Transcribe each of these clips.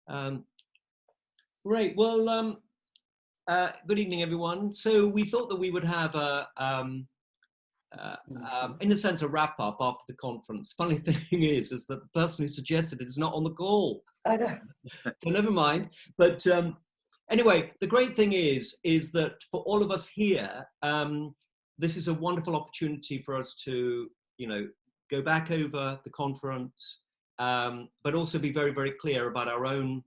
Um, Great. Well, good evening, everyone. So we thought that we would have in a sense, a wrap up after the conference. Funny thing is that the person who suggested it is not on the call. I know. So never mind. But anyway, the great thing is that for all of us here, this is a wonderful opportunity for us to, go back over the conference, but also be very, very clear about our own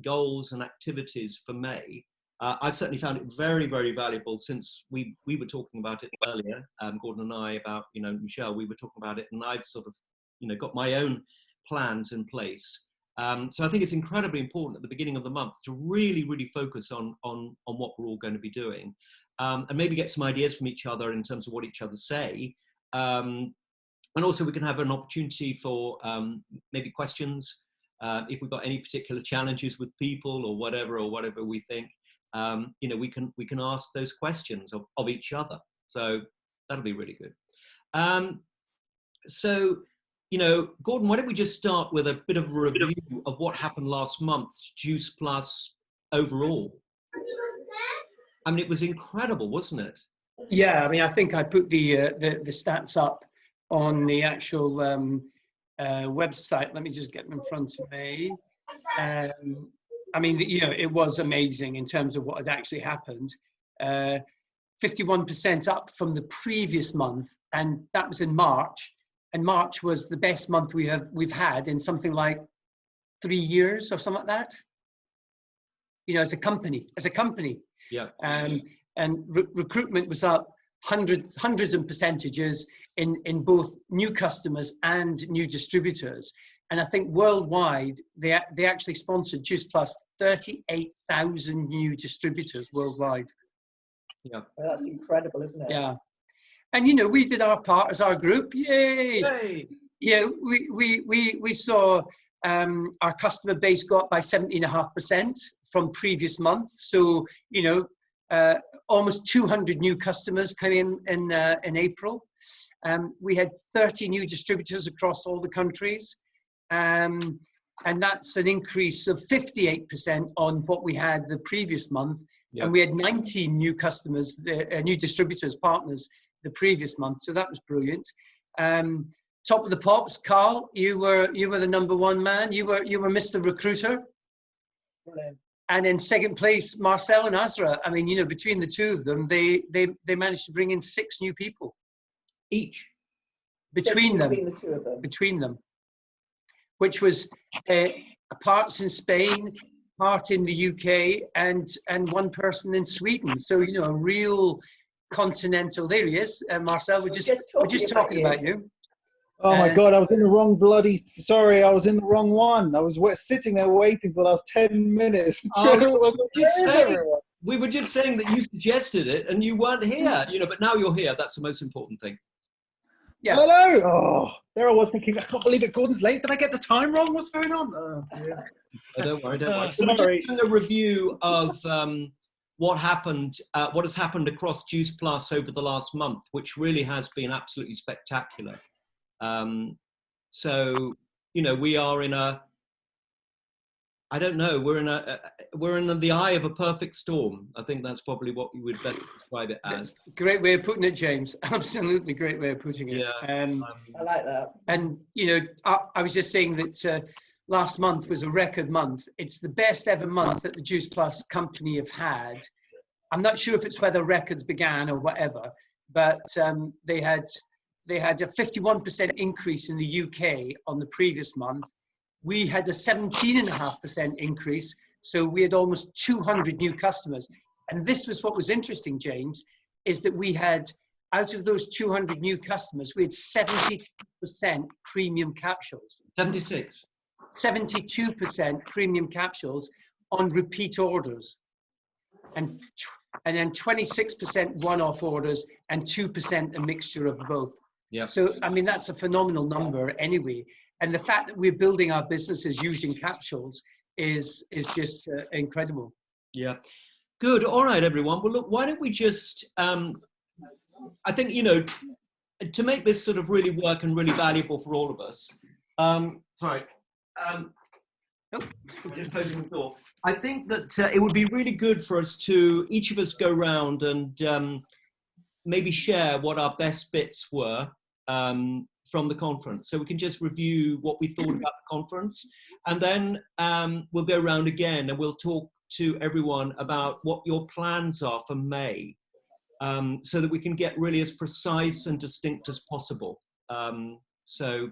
goals and activities for May. I've certainly found it very, very valuable since we were talking about it earlier, Gordon and I, about, Michelle, we were talking about it, and I've sort of, got my own plans in place. So I think it's incredibly important at the beginning of the month to really, really focus on what we're all going to be doing, and maybe get some ideas from each other in terms of what each other say. And also we can have an opportunity for maybe questions, if we've got any particular challenges with people or whatever we think. We can ask those questions of each other. So that'll be really good. So, Gordon, why don't we just start with a bit of a review of what happened last month, Juice Plus overall. I mean, it was incredible, wasn't it? Yeah, I mean, I think I put the stats up on the actual website. Let me just get them in front of me. I mean, it was amazing in terms of what had actually happened. 51% up from the previous month, and that was in March. And March was the best month we've had in something like 3 years or something like that. As a company. Yeah. And recruitment was up hundreds of percentages in both new customers and new distributors. And I think worldwide, they actually sponsored Juice Plus 38,000 new distributors worldwide. Yeah, Well, that's incredible, isn't it? Yeah, and we did our part as our group. Yay! Yay. Yeah, we saw our customer base go up by 17.5% from previous month. So almost 200 new customers came in April. We had 30 new distributors across all the countries. And that's an increase of 58% on what we had the previous month. Yep. And we had 19 new customers, new distributors, partners the previous month. So that was brilliant. Top of the pops, Carl, you were the number one man. You were Mr. Recruiter. Brilliant. And in second place, Marcel and Azra. I mean, between the two of them, they managed to bring in 6 new people each. Between them. The two of them. Between them. Which was parts in Spain, part in the UK, and one person in Sweden. So a real continental. There he is, Marcel. We're just talking about you. Oh my God! I was in the wrong Sorry, I was in the wrong one. I was sitting there waiting for the last 10 minutes. We were just saying that you suggested it and you weren't here. But now you're here. That's the most important thing. Yeah. Hello. Oh, there I was thinking, I can't believe it. Gordon's late. Did I get the time wrong? What's going on? Oh, yeah. Don't worry. So sorry. we're just doing a review of what has happened across Juice Plus over the last month, which really has been absolutely spectacular. So we are in a. I don't know. We're in the eye of a perfect storm. I think that's probably what we would better describe it as. Great way of putting it, James. Absolutely great way of putting it. Yeah. I like that. And I was just saying that last month was a record month. It's the best ever month that the Juice Plus company have had. I'm not sure if it's where the records began or whatever, but they had a 51% increase in the UK on the previous month. We had a 17.5% increase, so we had almost 200 new customers. And this was what was interesting, James, is that we had, out of those 200 new customers, we had 70% premium capsules. 76. 72% premium capsules on repeat orders. And then 26% one-off orders and 2% a mixture of both. Yeah. So, I mean, that's a phenomenal number anyway. And the fact that we're building our businesses using capsules is just incredible. Yeah. Good. All right, everyone. Well, look, why don't we just, I think, to make this sort of really work and really valuable for all of us. Sorry. Just closing the door. I think that it would be really good for us to, each of us go round and maybe share what our best bits were from the conference. So we can just review what we thought about the conference. And then we'll go round again and we'll talk to everyone about what your plans are for May, so that we can get really as precise and distinct as possible. So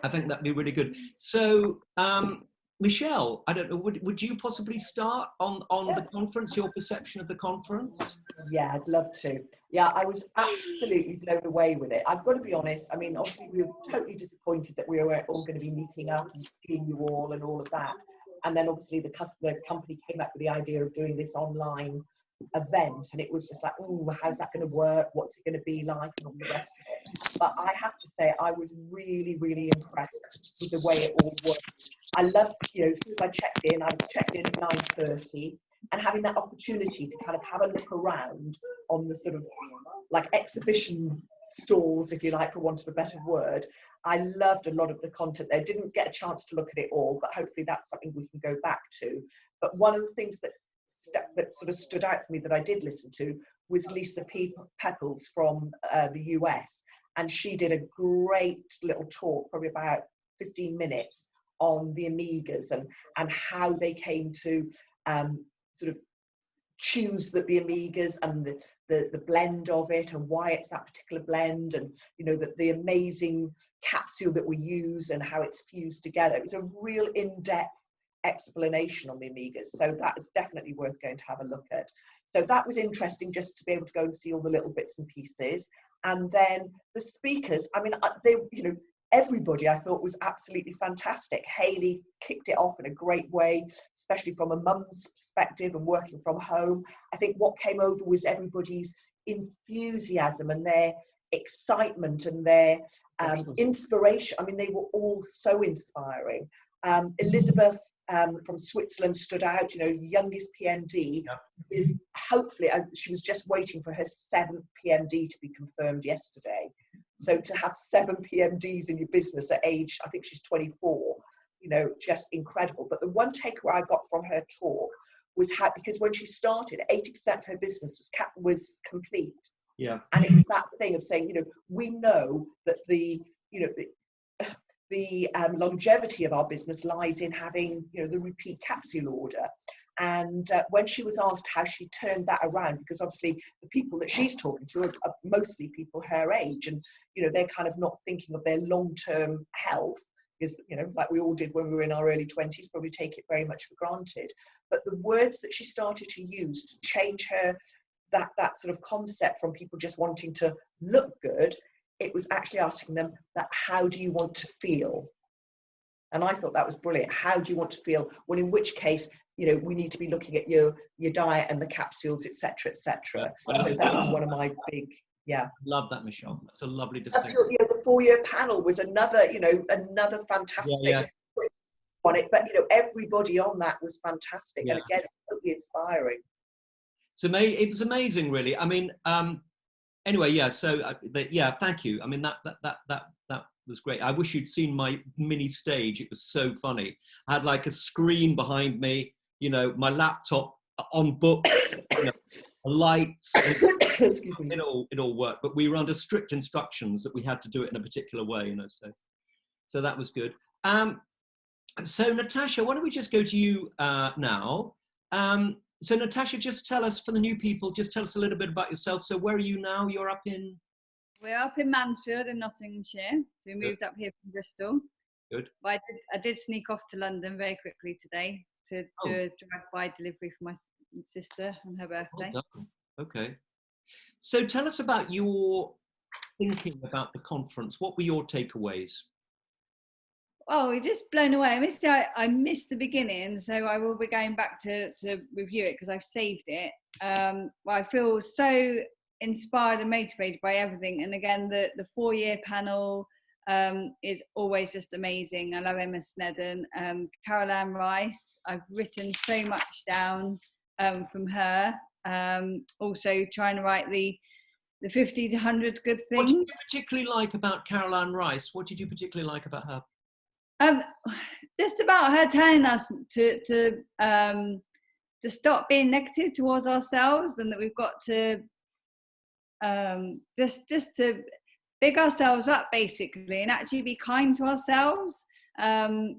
I think that'd be really good. So, Michelle, I don't know, would you possibly start on the conference, your perception of the conference? Yeah, I'd love to. Yeah, I was absolutely blown away with it. I've got to be honest. I mean, obviously, we were totally disappointed that we were all going to be meeting up and seeing you all and all of that. And then obviously the company came up with the idea of doing this online event, and it was just like, oh, how's that going to work? What's it going to be like, and all the rest of it. But I have to say, I was really, really impressed with the way it all worked. I loved, you know, as soon as I checked in, I was checked in at 9:30, and having that opportunity to kind of have a look around on the sort of like exhibition stalls, if you like, for want of a better word. I loved a lot of the content there. Didn't get a chance to look at it all, but hopefully that's something we can go back to. But one of the things that sort of stood out for me that I did listen to was Lisa Pepples from the US, and she did a great little talk, probably about 15 minutes, on the Amigas and how they came to sort of choose the Amigas and the blend of it and why it's that particular blend, and you know the amazing capsule that we use and how it's fused together. It was a real in-depth explanation on the Amigas, so that is definitely worth going to have a look at. So that was interesting, just to be able to go and see all the little bits and pieces. And then the speakers, I mean, they, you know, everybody I thought was absolutely fantastic. Hayley kicked it off in a great way, especially from a mum's perspective and working from home. I think what came over was everybody's enthusiasm and their excitement and their inspiration. I mean, they were all so inspiring. Elizabeth from Switzerland stood out, you know, youngest PMD. With, hopefully, she was just waiting for her 7th PMD to be confirmed yesterday. So to have 7 PMDs in your business at age, I think she's 24, you know, just incredible. But the one takeaway I got from her talk was how, because when she started, 80% of her business was complete. Yeah. And it was that thing of saying, you know, we know that the longevity of our business lies in having, you know, the repeat capsule order. And when she was asked how she turned that around, because obviously the people that she's talking to are mostly people her age, and you know they're kind of not thinking of their long-term health, because you know, like we all did when we were in our early 20s, probably take it very much for granted. But the words that she started to use to change her that sort of concept from people just wanting to look good, it was actually asking them that, how do you want to feel? And I thought that was brilliant. How do you want to feel? Well, in which case, you know, we need to be looking at your diet and the capsules, etc., etc. So that was one of my big, yeah. Love that, Michelle. That's a lovely distinction. You know, the 4-year panel was another, you know, another fantastic on it. But you know, everybody on that was fantastic, and again, totally inspiring. So it was amazing, really. I mean, anyway, yeah. So thank you. I mean, that was great. I wish you'd seen my mini stage. It was so funny. I had like a screen behind me, you know, my laptop on books, you know, lights. Excuse me. It all worked, but we were under strict instructions that we had to do it in a particular way, you know. So that was good. So Natasha, why don't we just go to you now? So Natasha, just tell us, for the new people, just tell us a little bit about yourself. So where are you now? You're up in? We're up in Mansfield in Nottinghamshire. So we moved up here from Bristol. Good. But I did sneak off to London very quickly today to do a drive-by delivery for my sister on her birthday. Okay. So tell us about your thinking about the conference. What were your takeaways? Oh, we're just blown away. I missed the beginning, so I will be going back to review it because I've saved it. Well, I feel so inspired and motivated by everything. And again, the 4-year panel is always just amazing. I love Emma Snedden. Caroline Rice, I've written so much down from her. Also trying to write the 50 to 100 good things. What did you particularly like about Caroline Rice? What did you particularly like about her? Um, just about her telling us to stop being negative towards ourselves, and that we've got to just to big ourselves up basically, and actually be kind to ourselves, and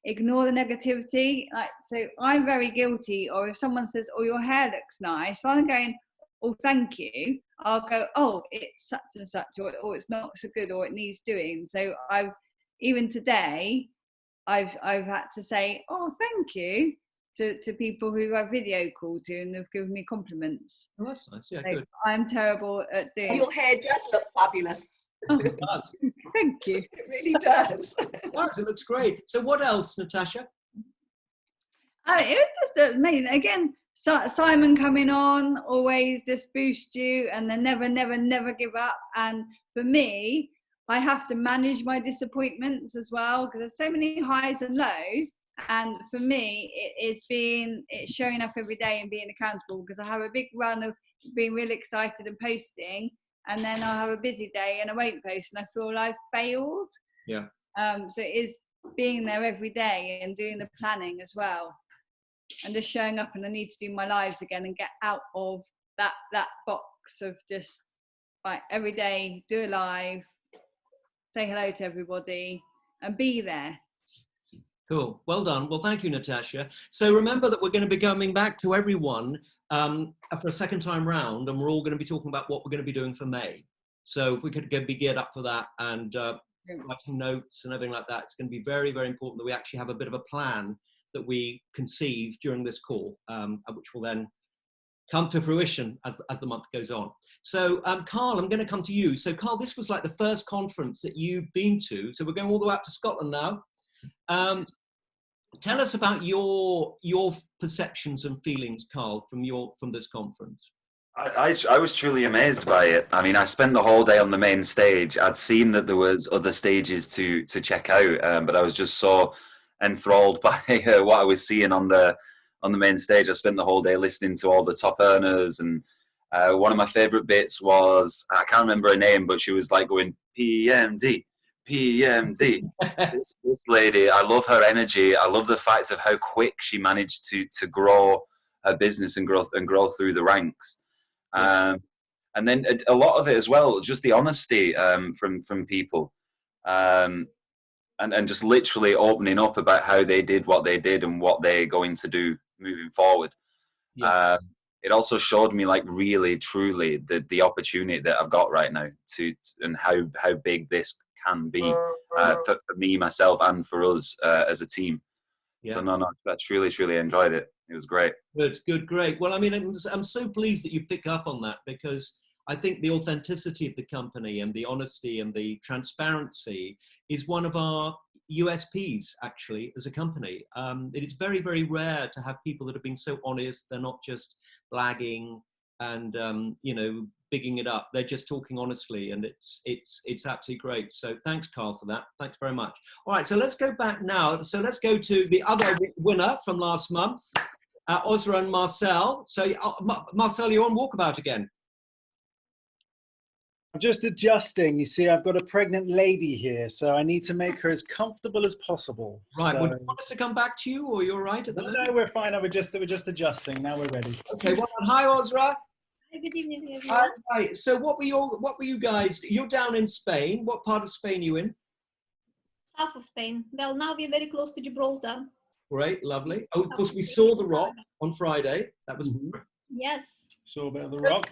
ignore the negativity. Like, so I'm very guilty, or if someone says, oh, your hair looks nice, rather than going, oh, thank you, I'll go, oh, it's such and such, or it's not so good, or it needs doing. So even today I've had to say, oh, thank you to people who I've video called to and have given me compliments. Oh, that's nice. Yeah, So good. I'm terrible at doing. Your hair does look fabulous. Oh, It does. thank you. It really does. It does. It looks great. So what else, Natasha? It was just amazing. Again, Simon coming on always just boost you, and then never give up. And for me, I have to manage my disappointments as well, because there's so many highs and lows. And for me, it's showing up every day and being accountable, because I have a big run of being really excited and posting, and then I'll have a busy day and I won't post, and I feel I've failed. Yeah. So it is being there every day and doing the planning as well, and just showing up. And I need to do my lives again and get out of that box of just like every day do a live, say hello to everybody, and be there. Cool. Well done. Well, thank you, Natasha. So remember that we're going to be coming back to everyone for a second time round, and we're all going to be talking about what we're going to be doing for May. So if we could be geared up for that and writing notes and everything like that, it's going to be very, very important that we actually have a bit of a plan that we conceive during this call, which will then come to fruition as the month goes on. So Carl, I'm going to come to you. So Carl, this was like the first conference that you've been to. So we're going all the way up to Scotland now. Tell us about your perceptions and feelings, Carl, from this conference. I was truly amazed by it. I mean, I spent the whole day on the main stage. I'd seen that there was other stages to check out, but I was just so enthralled by what I was seeing on the main stage. I spent the whole day listening to all the top earners, and one of my favorite bits was, I can't remember her name, but she was like going PMD. This lady, I love her energy. I love the fact of how quick she managed to grow her business and grow through the ranks. And then a lot of it as well, just the honesty from people, and just literally opening up about how they did what they did and what they're going to do moving forward. Yeah. It also showed me, like, really truly the opportunity that I've got right now and how big this can be for me, myself, and for us as a team. Yeah. So I truly enjoyed it. It was great. Good, great. Well, I mean, I'm so pleased that you pick up on that, because I think the authenticity of the company and the honesty and the transparency is one of our USPs, actually, as a company. It is very, very rare to have people that have been so honest. They're not just blagging and bigging it up. They're just talking honestly, and it's absolutely great. So thanks, Carl, for that. Thanks very much. All right, so let's go back now. So let's go to the other winner from last month, Ozra and Marcel. So Marcel, you're on walkabout again. I'm just adjusting. You see, I've got a pregnant lady here, so I need to make her as comfortable as possible. Right. So, Would you want us to come back to you, or you're right at the moment? No, we're fine. We're just adjusting. Now we're ready. Okay. Well, hi, Ozra. Hi, good evening, everyone. Right. So what were you guys? You're down in Spain. What part of Spain are you in? South of Spain. Well, now we're very close to Gibraltar. Great, lovely. Oh, of course, we saw the Rock on Friday. That was Yes. Saw a bit of the Rock.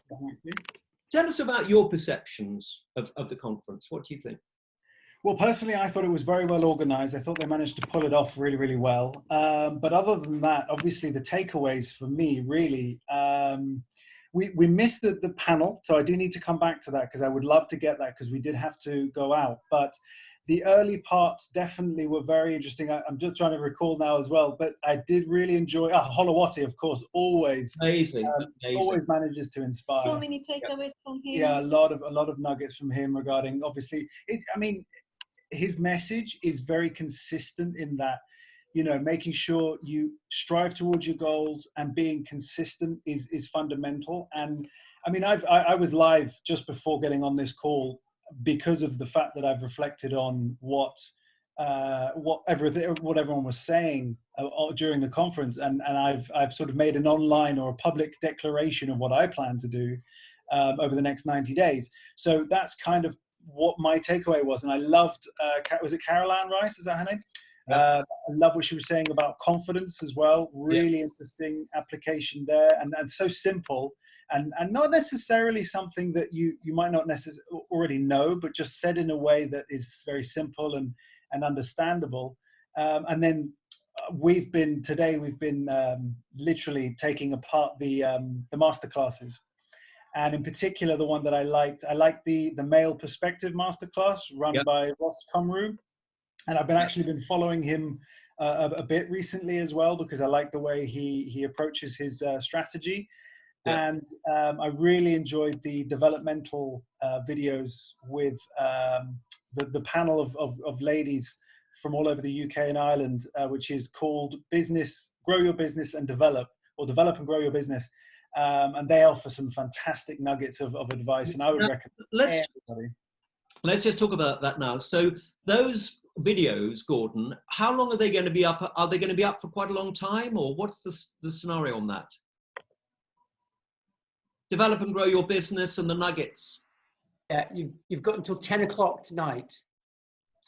Tell us about your perceptions of the conference. What do you think? Well, personally, I thought it was very well organized. I thought they managed to pull it off really, really well. But other than that, obviously the takeaways for me, really, we missed the panel. So I do need to come back to that, because I would love to get that, because we did have to go out. But the early parts definitely were very interesting. I'm just trying to recall now as well, but I did really enjoy, Holowati, of course, always. Amazing. Always manages to inspire. So many takeaways from him. Yeah, a lot of nuggets from him regarding, obviously, his message is very consistent in that, making sure you strive towards your goals, and being consistent is fundamental. And I mean, I was live just before getting on this call, because of the fact that I've reflected on what what everyone was saying during the conference, and I've sort of made an online or a public declaration of what I plan to do over the next 90 days. So that's kind of what my takeaway was. And I loved, was it Caroline Rice? Is that her name? I love what she was saying about confidence as well. Really interesting application there, and so simple, and not necessarily something that you might not necessarily already know, but just said in a way that is very simple and understandable. And then we've been literally taking apart the masterclasses. And in particular, the one that I liked the male perspective masterclass run by Ross Kumru. And I've actually been following him a bit recently as well, because I like the way he approaches his strategy. And I really enjoyed the developmental videos with the panel of ladies from all over the UK and Ireland, which is called Grow Your Business and Develop, or Develop and Grow Your Business. And they offer some fantastic nuggets of advice, and I would recommend everybody. Let's just talk about that now. So those videos, Gordon, how long are they going to be up? Are they going to be up for quite a long time, or what's the scenario on that? Develop and Grow Your Business and the nuggets. Yeah, you've got until 10 o'clock tonight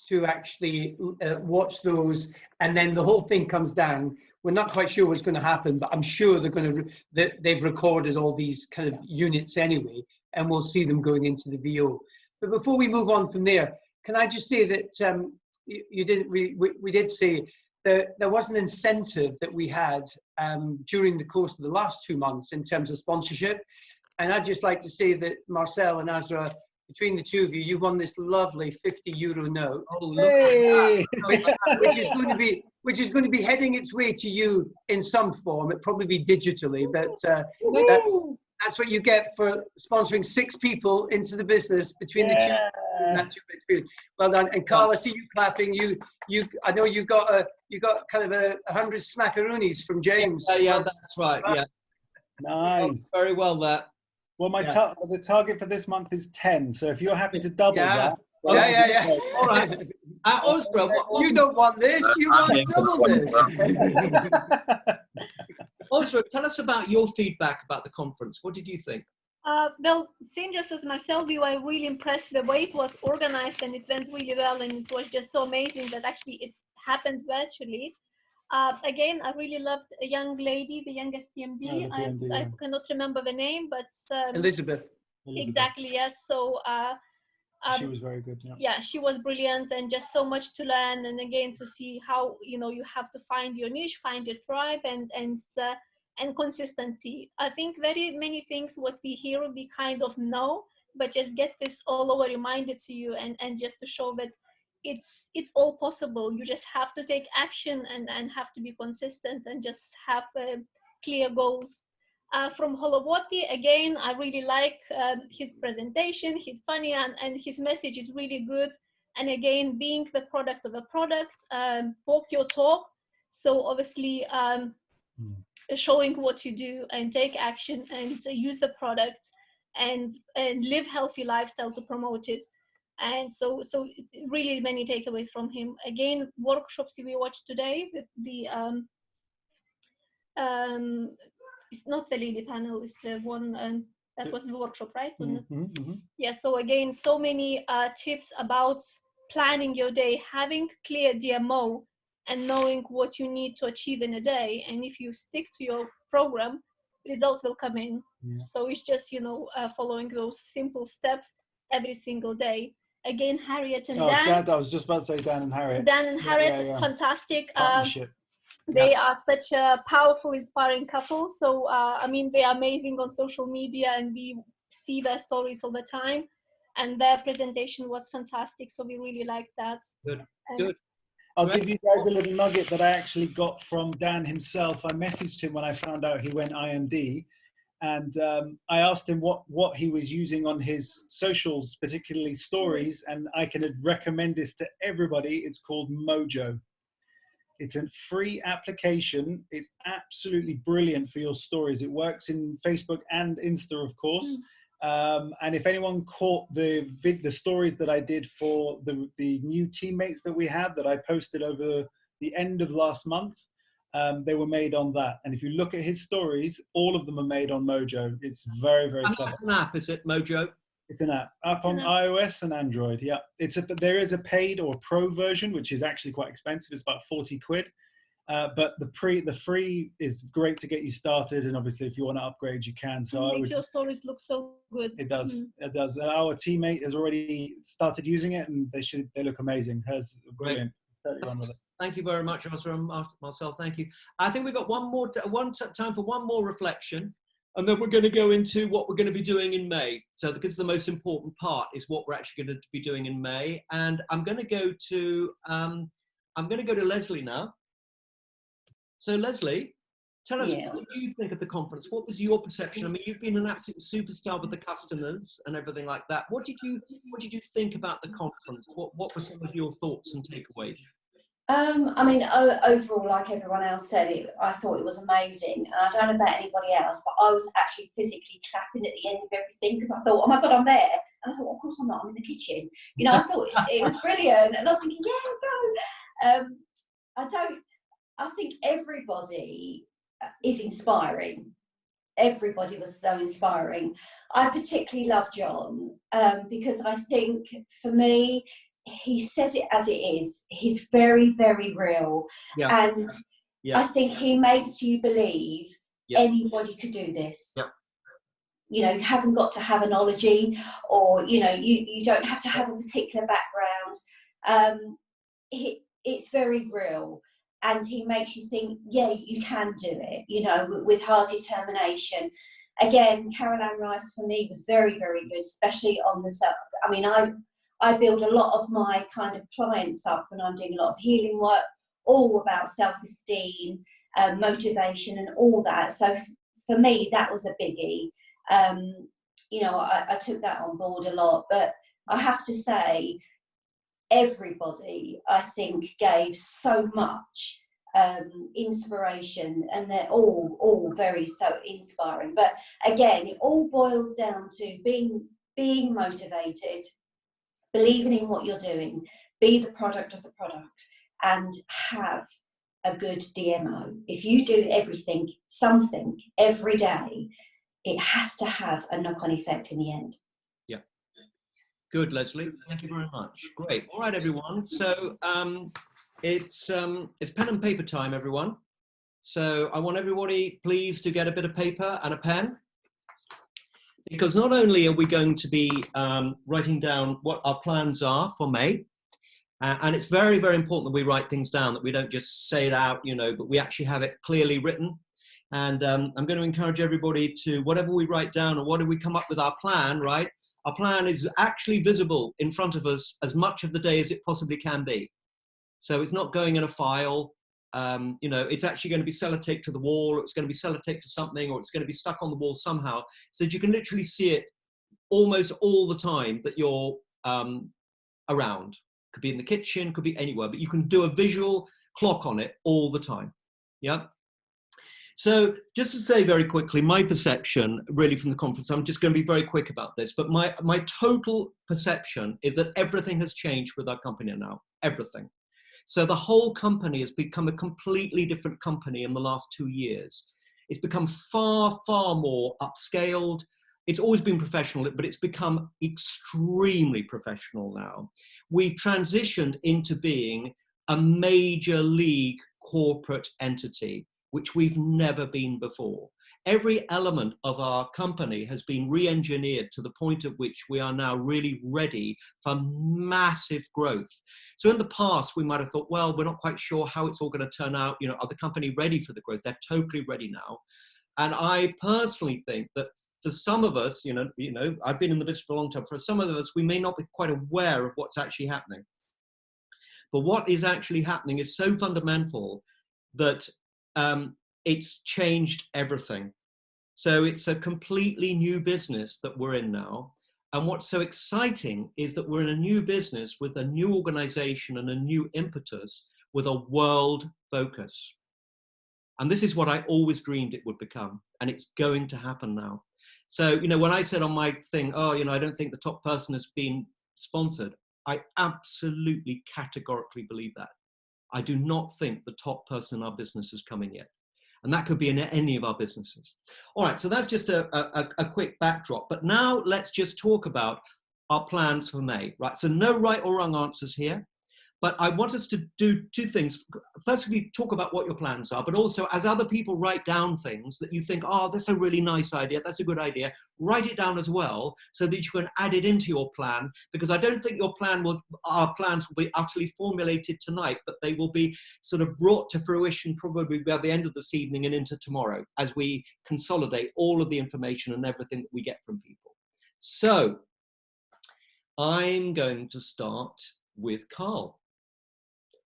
to actually watch those, and then the whole thing comes down. We're not quite sure what's going to happen, but I'm sure they've recorded all these kind of units anyway, and we'll see them going into the VO. But before we move on from there, can I just say that we did say that there was an incentive that we had during the course of the last 2 months in terms of sponsorship. And I'd just like to say that Marcel and Azra, between the two of you, you won this lovely €50 note. Oh, look at that. which is going to be heading its way to you in some form. It'll probably be digitally, but that's what you get for sponsoring 6 people into the business between the two. That's your experience. Well done. And Carl, I see you clapping. I know you got kind of 100 smackaroonies from James. Yeah, that's right. Yeah. Nice. Oh, very well there. Well, the target for this month is 10. So if you're happy to double that. Well, all right. Osbro, you don't want this. You want double this. Osbro, tell us about your feedback about the conference. What did you think? Well, same just as Marcel, we were really impressed the way it was organized, and it went really well, and it was just so amazing that actually it happened virtually. Again, I really loved a young lady, the youngest PMD. I cannot remember the name, but Elizabeth. Exactly, yes. So she was very good. Yeah, she was brilliant, and just so much to learn. And again, to see how you have to find your niche, find your tribe, and consistency. I think very many things what we hear we kind of know, but just get this all over reminded to you, and just to show that it's all possible. You just have to take action and have to be consistent and just have clear goals. From Holowoti, again, I really like his presentation. He's funny, and his message is really good. And again, being the product of a product, walk your talk. So obviously showing what you do and take action and use the product and live healthy lifestyle to promote it. And so really many takeaways from him. Again, workshops we watched today, it's not the lady panel, it's the one that was the workshop, right? Yeah, so again, so many tips about planning your day, having clear DMO and knowing what you need to achieve in a day. And if you stick to your program, results will come in. So it's just, following those simple steps every single day. Again, Harriet and Dan. I was just about to say Dan and Harriet. Dan and Harriet, fantastic. Partnership. They are such a powerful, inspiring couple. So, they are amazing on social media, and we see their stories all the time. And their presentation was fantastic. So we really liked that. Good. I'll give you guys a little nugget that I actually got from Dan himself. I messaged him when I found out he went IMD. And I asked him what he was using on his socials, particularly stories, and I can recommend this to everybody. It's called Mojo. It's a free application. It's absolutely brilliant for your stories. It works in Facebook and Insta, of course. And if anyone caught the stories that I did for the new teammates that we had that I posted over the end of last month, they were made on that. And if you look at his stories, all of them are made on Mojo. It's very, very And clever. that's an app, is it, Mojo? It's an app on iOS and Android. Yeah, there is a paid or pro version, which is actually quite expensive. It's about 40 quid. But the free is great to get you started, and obviously if you want to upgrade, you can. So it makes your stories look so good. It does. Mm-hmm. It does. Our teammate has already started using it, and they look amazing. Hers brilliant. Totally run with it. Thank you very much, Marcel. Thank you. I think we've got time for one more reflection, and then we're going to go into what we're going to be doing in May. So because the most important part is what we're actually going to be doing in May, and I'm going to go to Leslie now. So Leslie, tell us, what did you think of the conference? What was your perception? I mean, you've been an absolute superstar with the customers and everything like that. What did you think about the conference? What were some of your thoughts and takeaways? I mean, overall, like everyone else said, I thought it was amazing. And I don't know about anybody else, but I was actually physically clapping at the end of everything because I thought, oh my God, I'm there. And I thought, well, of course I'm not, I'm in the kitchen. You know, I thought it was brilliant. And I was thinking, yeah, go. I think everybody is inspiring. Everybody was so inspiring. I particularly love John because I think for me, he says it as it is. He's very, very real. Yeah. And I think he makes you believe anybody could do this. Yeah. You know, you haven't got to have an ology, or, you know, you don't have to have a particular background. It's very real. And he makes you think, yeah, you can do it, you know, with hard determination. Again, Caroline Rice for me was very, very good, especially on the self. I mean, I build a lot of my kind of clients up when I'm doing a lot of healing work, all about self-esteem, motivation and all that. So for me, that was a biggie. You know, I took that on board a lot, but I have to say, everybody, I think, gave so much inspiration, and they're all very so inspiring. But again, it all boils down to being motivated, believing in what you're doing, be the product of the product, and have a good DMO. If you do something every day, it has to have a knock-on effect in the end. Yeah. Good, Leslie. Thank you very much. Great. All right, everyone. So it's pen and paper time, everyone. So I want everybody, please, to get a bit of paper and a pen, because not only are we going to be writing down what our plans are for May, and it's very, very important that we write things down, that we don't just say it out, you know, but we actually have it clearly written. And I'm going to encourage everybody to, whatever we write down or whatever we come up with our plan, right? Our plan is actually visible in front of us as much of the day as it possibly can be. So it's not going in a file, you know, it's actually going to be sellotaped to the wall, or it's going to be sellotaped to something, or it's going to be stuck on the wall somehow, so that you can literally see it almost all the time that you're around. Could be in the kitchen, could be anywhere, but you can do a visual clock on it all the time. Yeah. So just to say very quickly, my perception really from the conference, I'm just going to be very quick about this, but my total perception is that everything has changed with our company now, everything. So the whole company has become a completely different company in the last 2 years. It's become far, far more upscaled. It's always been professional, but it's become extremely professional now. We've transitioned into being a major league corporate entity, which we've never been before. Every element of our company has been re-engineered to the point at which we are now really ready for massive growth. So in the past, we might have thought, well, we're not quite sure how it's all going to turn out. You know, are the company ready for the growth? They're totally ready now. And I personally think that for some of us, you know, I've been in the business for a long time. For some of us, we may not be quite aware of what's actually happening. But what is actually happening is so fundamental that it's changed everything. So it's a completely new business that we're in now. And what's so exciting is that we're in a new business with a new organization and a new impetus with a world focus. And this is what I always dreamed it would become. And it's going to happen now. So, when I said on my thing, I don't think the top person has been sponsored, I absolutely categorically believe that. I do not think the top person in our business is coming yet. And that could be in any of our businesses. All right, so that's just a quick backdrop. But now let's just talk about our plans for May, right? So no right or wrong answers here. But I want us to do two things. First, we talk about what your plans are, but also as other people write down things that you think, that's a really nice idea, that's a good idea, write it down as well so that you can add it into your plan, because I don't think our plans will be utterly formulated tonight, but they will be sort of brought to fruition probably by the end of this evening and into tomorrow as we consolidate all of the information and everything that we get from people. So I'm going to start with Carl.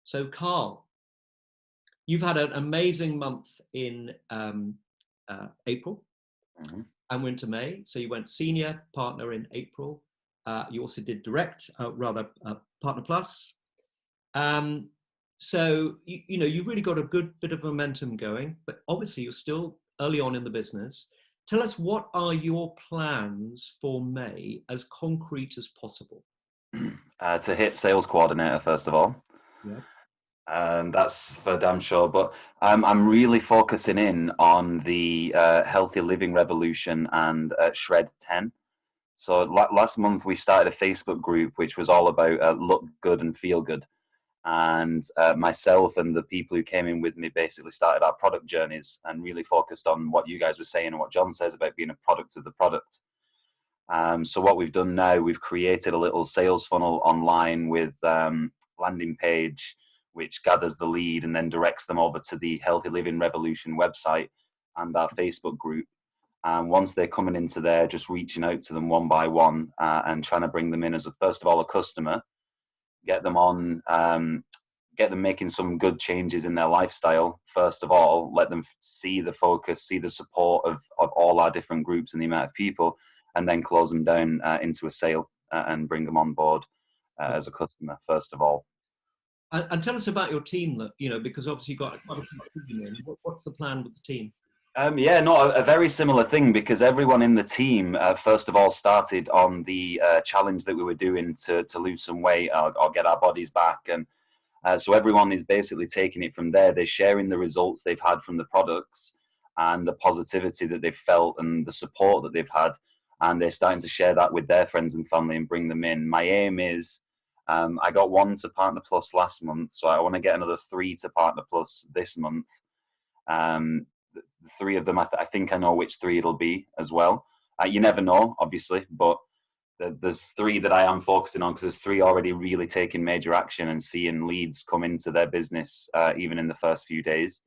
So, Carl, you've had an amazing month in April and went to May. So you went senior partner in April. You also did direct, partner plus. So, you've really got a good bit of momentum going, but obviously you're still early on in the business. Tell us, what are your plans for May as concrete as possible? To hit sales coordinator, first of all. Yeah. That's for damn sure. But I'm really focusing in on the healthy living revolution and Shred 10. So last month we started a Facebook group which was all about look good and feel good. And myself and the people who came in with me basically started our product journeys and really focused on what you guys were saying and what John says about being a product of the product. So what we've done now, we've created a little sales funnel online with landing page, which gathers the lead and then directs them over to the Healthy Living Revolution website and our Facebook group. And once they're coming into there, just reaching out to them one by one and trying to bring them in as, first of all, a customer, get them on, get them making some good changes in their lifestyle. First of all, let them see the focus, see the support of all our different groups and the amount of people, and then close them down into a sale and bring them on board as a customer, first of all. And tell us about your team, because obviously you've got quite a few team in. What's the plan with the team? A very similar thing, because everyone in the team, first of all, started on the challenge that we were doing to lose some weight or get our bodies back. And so everyone is basically taking it from there. They're sharing the results they've had from the products and the positivity that they've felt and the support that they've had. And they're starting to share that with their friends and family and bring them in. My aim is, I got 1 to Partner Plus last month, so I want to get another 3 to Partner Plus this month. The 3 of them, I think I know which 3 it'll be as well. You never know, obviously, but there's 3 that I am focusing on, because there's 3 already really taking major action and seeing leads come into their business even in the first few days.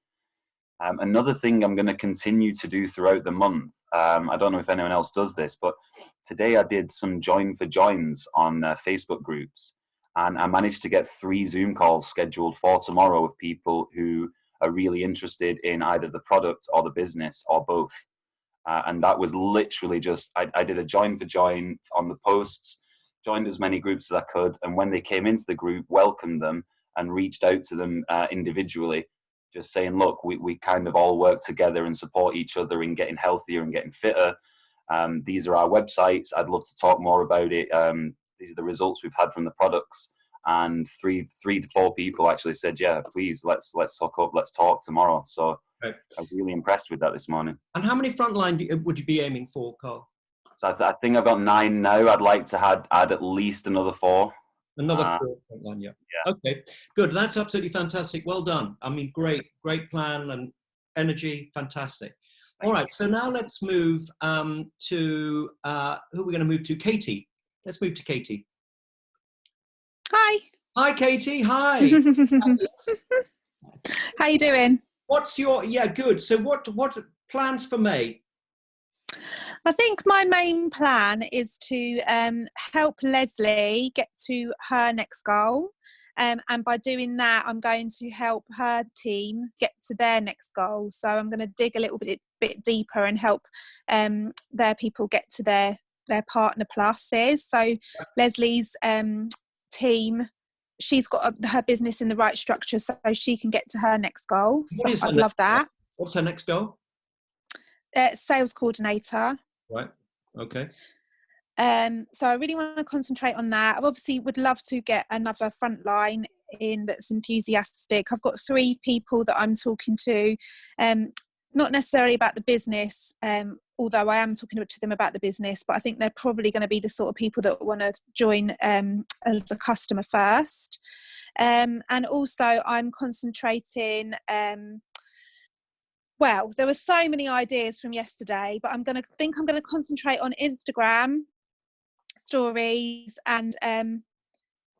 Another thing I'm going to continue to do throughout the month, I don't know if anyone else does this, but today I did some join for joins on Facebook groups, and I managed to get 3 Zoom calls scheduled for tomorrow with people who are really interested in either the product or the business or both. And that was literally just, I did a join for join on the posts, joined as many groups as I could, and when they came into the group, welcomed them and reached out to them individually, just saying, look, we kind of all work together and support each other in getting healthier and getting fitter. These are our websites. I'd love to talk more about it. These are the results we've had from the products. And 3 to 4 people actually said, yeah, please, let's hook up, let's talk tomorrow. So right. I was really impressed with that this morning. And how many frontline would you be aiming for, Carl? So I think I've got 9 now. I'd like to add at least another 4. Another 4 frontline, yeah. Okay, good. That's absolutely fantastic. Well done. I mean, great plan and energy. Fantastic. All right, so now let's move to, who are we going to move to? Katie. Let's move to Katie. Hi. Hi, Katie. Hi. How you doing? What's your, good. So what plans for May? I think my main plan is to help Leslie get to her next goal. And by doing that, I'm going to help her team get to their next goal. So I'm going to dig a little bit deeper and help their people get to their partner pluses. So Leslie's team, she's got her business in the right structure so she can get to her next goal. So I love that. What's her next goal? Sales coordinator. Right. Okay. So I really want to concentrate on that. I obviously would love to get another frontline in that's enthusiastic. I've got 3 people that I'm talking to, not necessarily about the business, although I am talking to them about the business, but I think they're probably going to be the sort of people that want to join as a customer first. And also I'm concentrating, well, there were so many ideas from yesterday, but I'm going to concentrate on Instagram stories and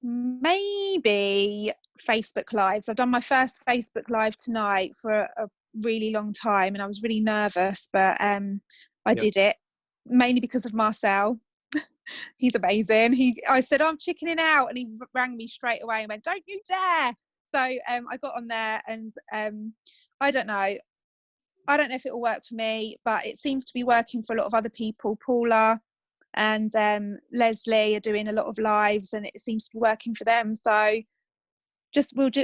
maybe Facebook Lives. I've done my first Facebook Live tonight for a really long time, and I was really nervous, but I did it mainly because of Marcel. He's amazing. I said, I'm chickening out, and he rang me straight away and went, don't you dare. So I got on there, and I don't know if it will work for me, but it seems to be working for a lot of other people. Paula and Leslie are doing a lot of lives, and it seems to be working for them. So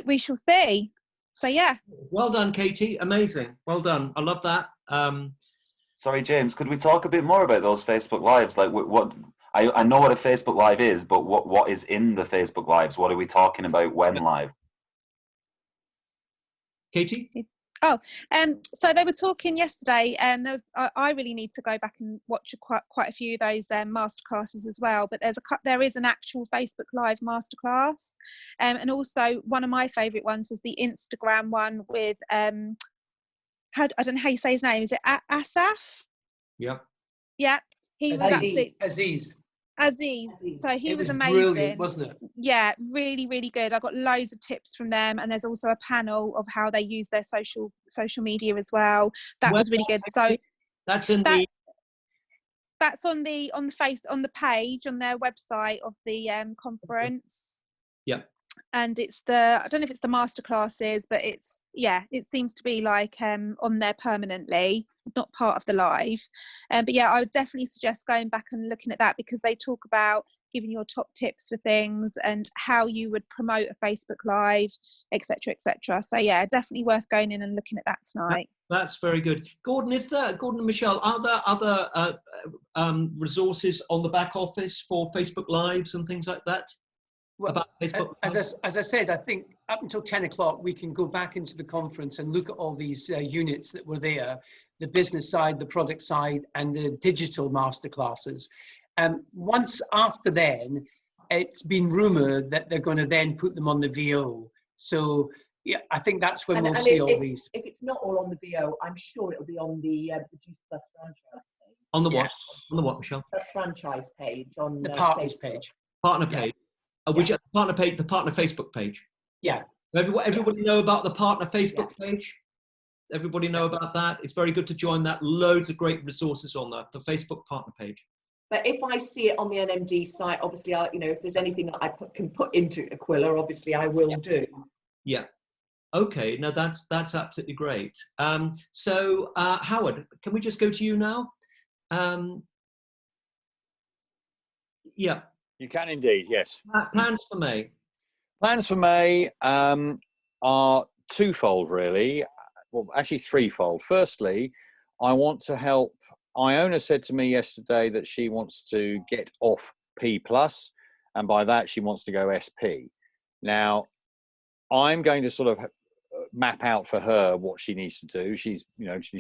we shall see. So yeah. Well done, Katie. Amazing. Well done. I love that. Sorry, James, could we talk a bit more about those Facebook Lives? Like, what I know what a Facebook Live is, but what is in the Facebook Lives? What are we talking about when live? Katie? Oh, so they were talking yesterday, and I really need to go back and watch quite a few of those masterclasses as well. But there is an actual Facebook Live masterclass, and also one of my favourite ones was the Instagram one with I don't know how you say his name. Is it Asaf? Yep. Yeah, he was absolutely Aziz. So he was amazing. Brilliant, wasn't it? Yeah, really, really good. I got loads of tips from them, and there's also a panel of how they use their social media as well. That was really good. So that's on the page on their website of the conference. Yeah. And I don't know if it's the masterclasses, but it seems to be like on there permanently, not part of the live. But yeah, I would definitely suggest going back and looking at that, because they talk about giving your top tips for things and how you would promote a Facebook Live, etc., etc. So yeah, definitely worth going in and looking at that tonight. That's very good. Gordon and Michelle, are there other resources on the back office for Facebook Lives and things like that? Well, as I said, I think up until 10 o'clock, we can go back into the conference and look at all these units that were there, the business side, the product side, and the digital masterclasses. Once after then, it's been rumored that they're going to then put them on the VO. So yeah, I think that's when we'll see all these. If it's not all on the VO, I'm sure it'll be on the Produce Plus franchise page. On the what? On the what, Michelle? The franchise page on the partners page. Partner page. Which partner page? The partner Facebook page. Yeah. So everybody know about the partner Facebook page? Everybody know about that? It's very good to join that. Loads of great resources on the Facebook partner page. But if I see it on the NMD site, obviously, if there's anything that I can put into Aquila, obviously I will do. Yeah. Okay. No, that's absolutely great. So Howard, can we just go to you now? Yeah. You can indeed, yes. Plans for May. Plans for May are twofold, really. Well, actually threefold. Firstly, I want to help. Iona said to me yesterday that she wants to get off P+, and by that she wants to go SP. Now, I'm going to sort of map out for her what she needs to do. She's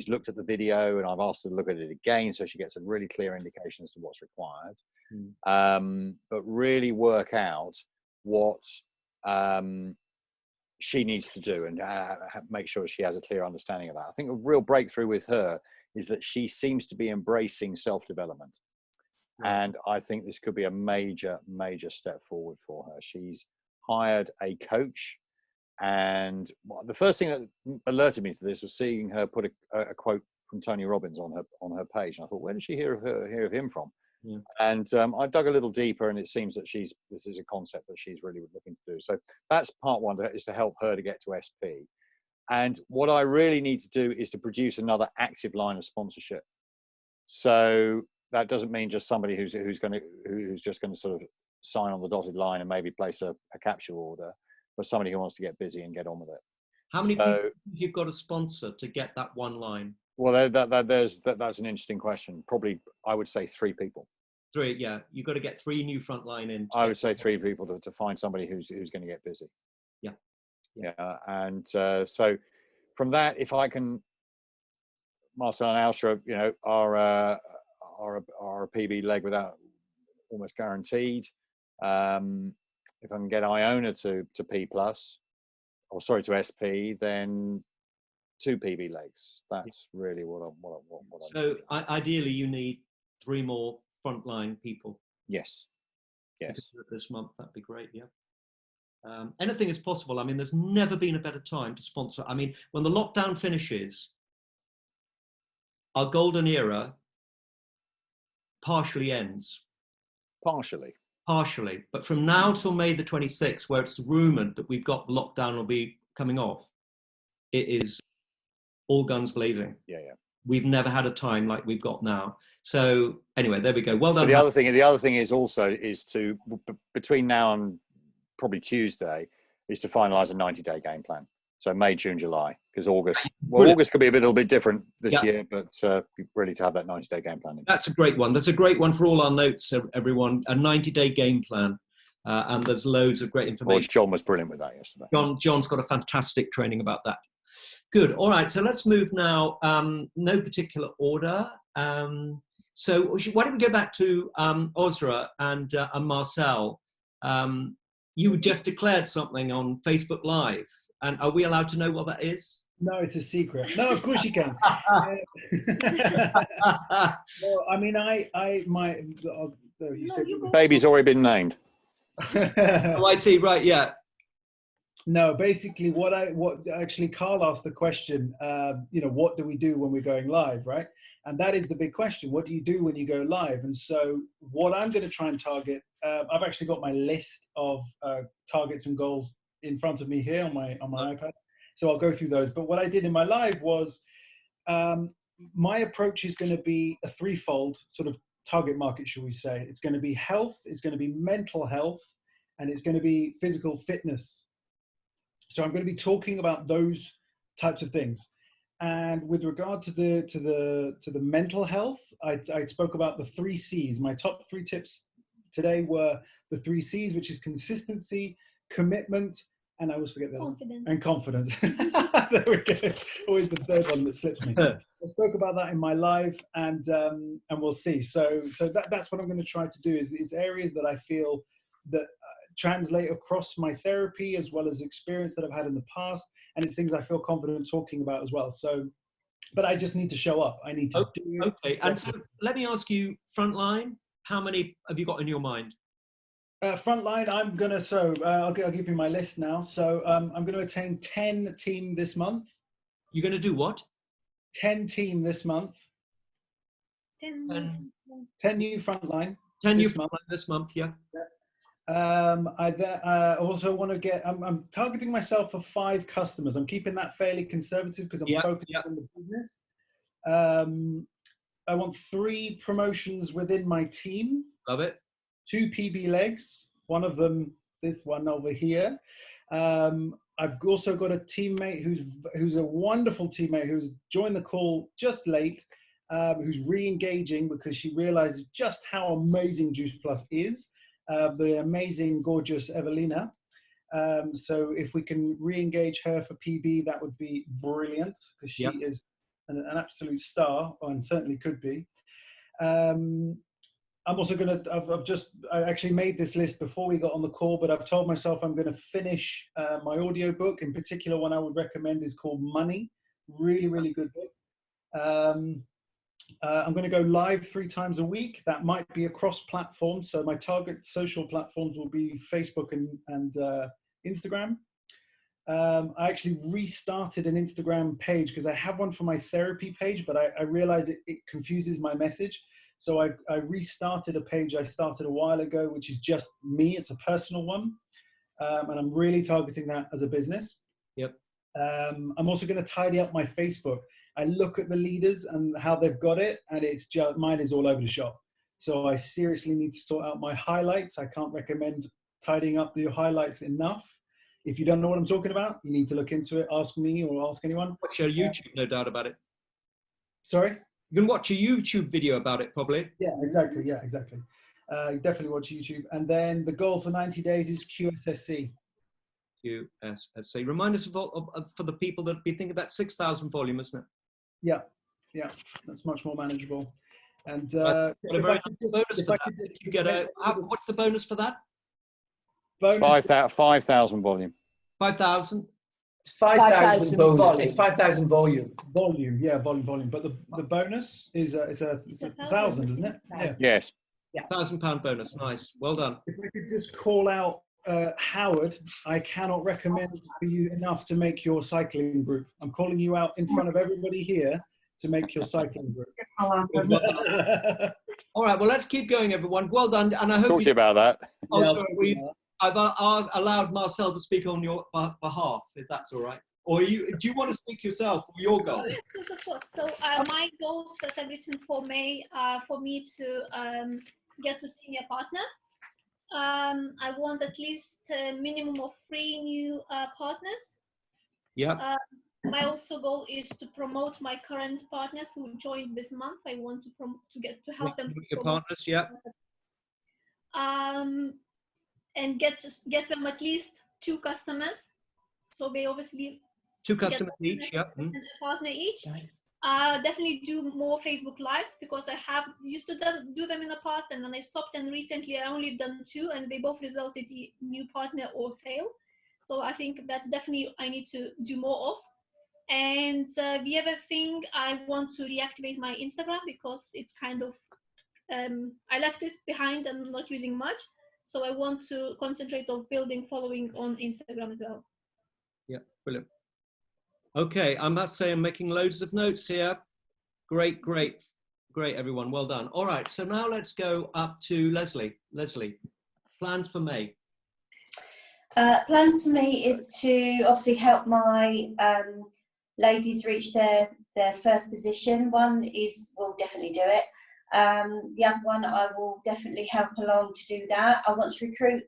looked at the video, and I've asked her to look at it again so she gets a really clear indication as to what's required. But really work out what she needs to do and make sure she has a clear understanding of that. I think a real breakthrough with her is that she seems to be embracing self-development. And I think this could be a major, major step forward for her. She's hired a coach, and the first thing that alerted me to this was seeing her put a quote from Tony Robbins on her page. And I thought, where did she hear of him from? Yeah. And I dug a little deeper, and it seems that this is a concept that she's really looking to do. So that's part one, is to help her to get to SP. And what I really need to do is to produce another active line of sponsorship. So that doesn't mean just somebody who's just going to sort of sign on the dotted line and maybe place a capsule order, but somebody who wants to get busy and get on with it. How many people you've got to sponsor to get that one line? Well, that's an interesting question. Probably, I would say 3 people. 3, yeah. You've got to get 3 new frontline in. I would say 3 people to find somebody who's going to get busy. Yeah. And so from that, if I can, Marcel and Alstra, you know, are a PB leg without almost guaranteed. If I can get Iona to P plus, or sorry, to SP, then 2 PB legs. That's really what I'm. So ideally, you need 3 more frontline people. Yes. This month, that'd be great. Yeah. Anything is possible. I mean, there's never been a better time to sponsor. I mean, when the lockdown finishes, our golden era partially ends. Partially. But from now till May the 26th, where it's rumoured that we've got the lockdown will be coming off, it is all guns blazing. Yeah. We've never had a time like we've got now. So anyway, there we go. Well done. But the other thing is also to between now and probably Tuesday is to finalise a 90-day game plan. So May, June, July, because August. Well, August could be a little bit different this year, but really to have that 90-day game plan. That's a great one. That's a great one for all our notes, everyone. A 90-day game plan, and there's loads of great information. Well, John was brilliant with that yesterday. John's got a fantastic training about that. Good. All right. So let's move now. No particular order. So why don't we go back to Ozra and Marcel? You just declared something on Facebook Live, and are we allowed to know what that is? No, it's a secret. No, of course you can. Well, I mean, Baby's already been named. Oh, I see. Right. Yeah. No, basically, what actually Carl asked the question. You know, what do we do when we're going live, right? And that is the big question. What do you do when you go live? And so, what I'm going to try and target. I've actually got my list of targets and goals in front of me here on my iPad. So I'll go through those. But what I did in my live was, my approach is going to be a threefold sort of target market, shall we say? It's going to be health, it's going to be mental health, and it's going to be physical fitness. So I'm going to be talking about those types of things. And with regard to the mental health, I spoke about the 3 C's. My top 3 tips today were the 3 C's, which is consistency, commitment, and I always forget that. Confidence. And confidence. There we go. Always the third one that slips me. I spoke about that in my live, and we'll see. So that's what I'm going to try to do is areas that I feel that translate across my therapy as well as experience that I've had in the past, and it's things I feel confident talking about as well. So, but I just need to show up. I need to do it. Okay, and so let me ask you, frontline, how many have you got in your mind? Frontline, I'm gonna. So I'll give you my list now. So I'm going to attain 10 team this month. You're going to do what? 10 team this month. 10 new frontline. 10 new frontline this month. Yeah. I also want to get. I'm targeting myself for 5 customers. I'm keeping that fairly conservative because I'm focused on the business. I want 3 promotions within my team. Love it. 2 PB legs, one of them, this one over here. I've also got a teammate who's a wonderful teammate who's joined the call just late, who's re-engaging because she realizes just how amazing Juice Plus is, the amazing, gorgeous Evelina. So if we can re-engage her for PB, that would be brilliant because she is an absolute star, and certainly could be. I'm also going to, I actually made this list before we got on the call, but I've told myself I'm going to finish my audio book. In particular, one I would recommend is called Money. Really, really good book. I'm going to go live 3 times a week. That might be across platforms. So my target social platforms will be Facebook and Instagram. I actually restarted an Instagram page because I have one for my therapy page, but I realize it confuses my message. So I restarted a page I started a while ago, which is just me. It's a personal one. And I'm really targeting that as a business. Yep. I'm also going to tidy up my Facebook. I look at the leaders and how they've got it, and it's just, mine is all over the shop. So I seriously need to sort out my highlights. I can't recommend tidying up your highlights enough. If you don't know what I'm talking about, you need to look into it. Ask me or ask anyone. Watch your YouTube, no doubt about it. Sorry? You can watch a YouTube video about it, probably. Yeah, exactly. Yeah, exactly. Definitely watch YouTube. And then the goal for 90 days is QSSC. QSSC. Remind us for the people that be thinking that 6,000 volume, isn't it? Yeah, yeah, that's much more manageable. And What's the bonus for that? Bonus 5,000 volume. 5,000. It's 5,000 volume. volume. It's 5,000 volume. Volume, yeah, volume. But the bonus is it's a 1,000, isn't it? Yeah. Yes. £1,000 bonus. Nice. Well done. If we could just call out Howard, I cannot recommend for you enough to make your cycling group. I'm calling you out in front of everybody here to make your cycling group. All right. Well, let's keep going, everyone. Well done. And I hope Talk to you about that. I've allowed Marcel to speak on your behalf, if that's all right. Or do you want to speak yourself or your goal? Yes, of course. So my goals that I've written for May are for me to get to senior partner. I want at least a minimum of 3 new partners. Yeah. My also goal is to promote my current partners who joined this month. I want to help them. Your partners, yeah. And get them at least 2 customers. So they obviously 2 customers each, yeah. And a partner each. Definitely do more Facebook Lives because I have used to do them in the past, and then I stopped, and recently I only done 2 and they both resulted in new partner or sale. So I think that's definitely I need to do more of. And the other thing, I want to reactivate my Instagram because it's kind of I left it behind and not using much. So I want to concentrate on building following on Instagram as well. Yeah, brilliant. Okay, I must say I'm making loads of notes here. Great, everyone. Well done. All right, so now let's go up to Leslie. Leslie, plans for May. Plans for me is to obviously help my ladies reach their first position. One is we'll definitely do it. The other one I will definitely help along to do that. I want to recruit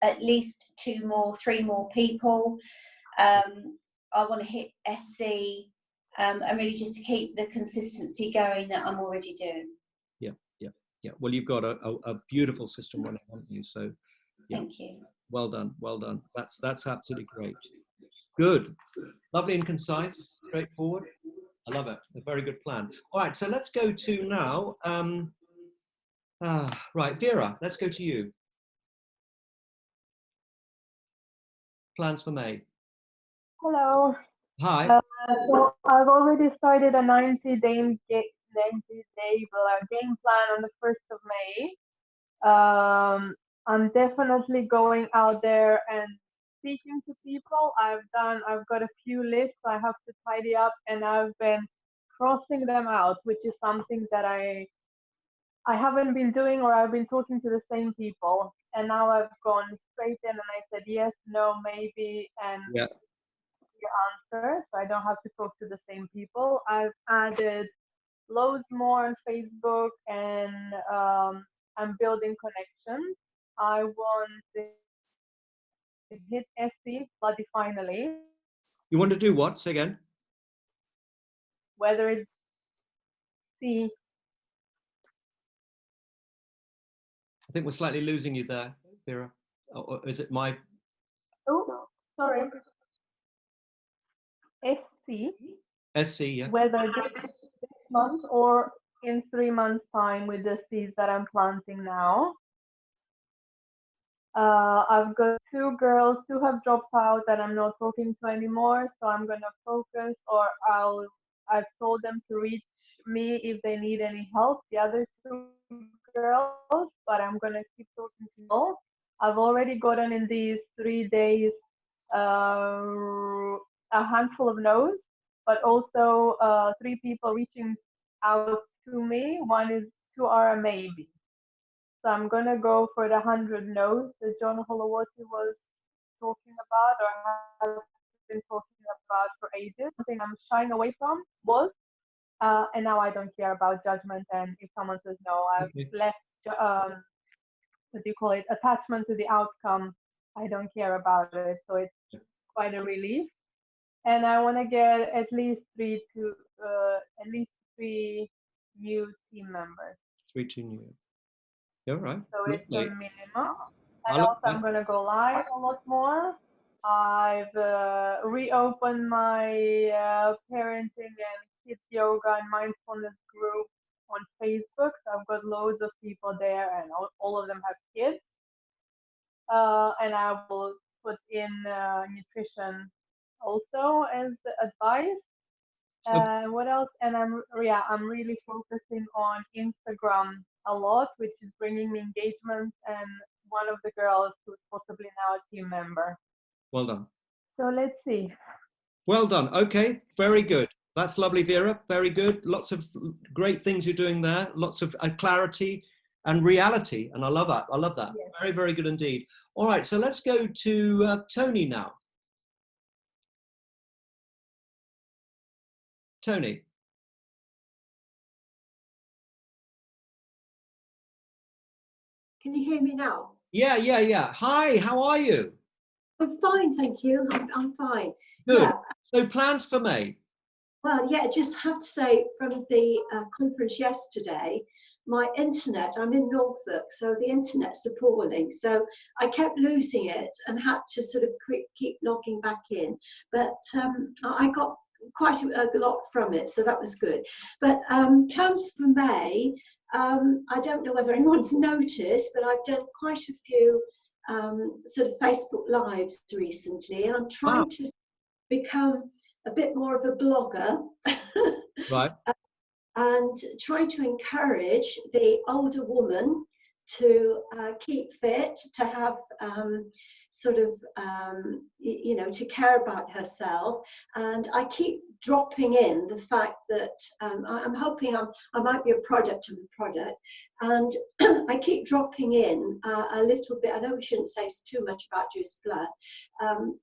at least 3 more people. I want to hit SC and really just to keep the consistency going that I'm already doing. Yeah. Well, you've got a beautiful system running, haven't you? So, yeah. Thank you. Well done. That's absolutely great. Good. Lovely and concise, straightforward. I love it. A very good plan. All right, so let's go to now. Right, Vera, let's go to you. Plans for May. Hello. Hi. So I've already started a 90-day game plan on the 1st of May. I'm definitely going out there and speaking to people. I've got a few lists I have to tidy up, and I've been crossing them out, which is something that I haven't been doing, or I've been talking to the same people, and now I've gone straight in and I said yes, no, maybe, and yeah. Your answer, so I don't have to talk to the same people. I've added loads more on Facebook, and I'm building connections. I want to hit SC bloody finally. You want to do what? Say again. Whether it's C. I think we're slightly losing you there, Vera. Or is it my? Oh, sorry. SC. SC, yeah. Whether this month or in 3 months' time with the seeds that I'm planting now. I've got 2 girls who have dropped out that I'm not talking to anymore, so I'm gonna focus, or I've told them to reach me if they need any help, the other 2 girls, but I'm gonna keep talking to them. I've already gotten in these 3 days a handful of no's, but also 3 people reaching out to me. 2 are a maybe. So I'm gonna go for the 100 no's that John Holowati was talking about, or has been talking about for ages. Something I'm shying away from was, and now I don't care about judgment. And if someone says no, I've left, what do you call it, attachment to the outcome. I don't care about it, so it's quite a relief. And I want to get at least 3 3 new team members. 3 2 new. All right. So it's a Lovely. minimum. I And like also I'm that. going to go live a lot more. I've reopened my parenting and kids yoga and mindfulness group on Facebook. So I've got loads of people there, and all of them have kids. And I will put in nutrition also as advice. And what else? And I'm really focusing on Instagram a lot, which is bringing me engagement, and one of the girls who's possibly now a team member. Well done. So let's see. Well done. Okay, very good. That's lovely, Vera. Very good. Lots of great things you're doing there. Lots of clarity and reality, and I love that. I love that. Yes. Very, very good indeed. All right, so let's go to Tony now. Tony. Can you hear me now? Yeah, yeah, yeah. Hi, how are you? I'm fine, thank you. I'm fine. Good. Yeah. So plans for May? Well, yeah, just have to say from the conference yesterday, my internet, I'm in Norfolk, so the internet's appalling. So I kept losing it and had to sort of keep logging back in. But I got quite a lot from it, so that was good. But plans for May, I don't know whether anyone's noticed, but I've done quite a few sort of Facebook Lives recently, and I'm trying to become a bit more of a blogger. Right. And trying to encourage the older woman to keep fit, to have you know, to care about herself. And I keep dropping in the fact that I'm hoping I might be a product of the product. And I keep dropping in a little bit. I know we shouldn't say too much about Juice Plus,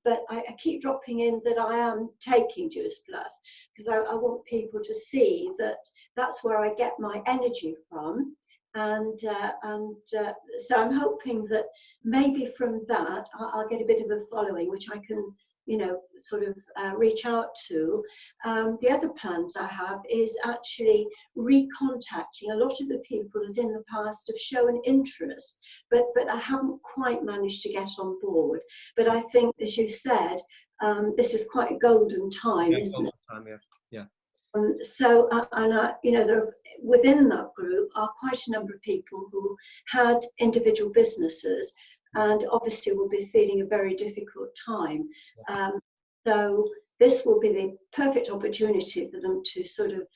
but I keep dropping in that I am taking Juice Plus, because I want people to see that that's where I get my energy from. And so I'm hoping that maybe from that I'll get a bit of a following, which I can, you know, sort of reach out to. The other plans I have is actually recontacting a lot of the people that in the past have shown interest, but I haven't quite managed to get on board. But I think, as you said, this is quite a golden time, isn't it? Time, yeah. Yeah. So, you know, there are, within that group are quite a number of people who had individual businesses and obviously will be feeling a very difficult time. So this will be the perfect opportunity for them to sort of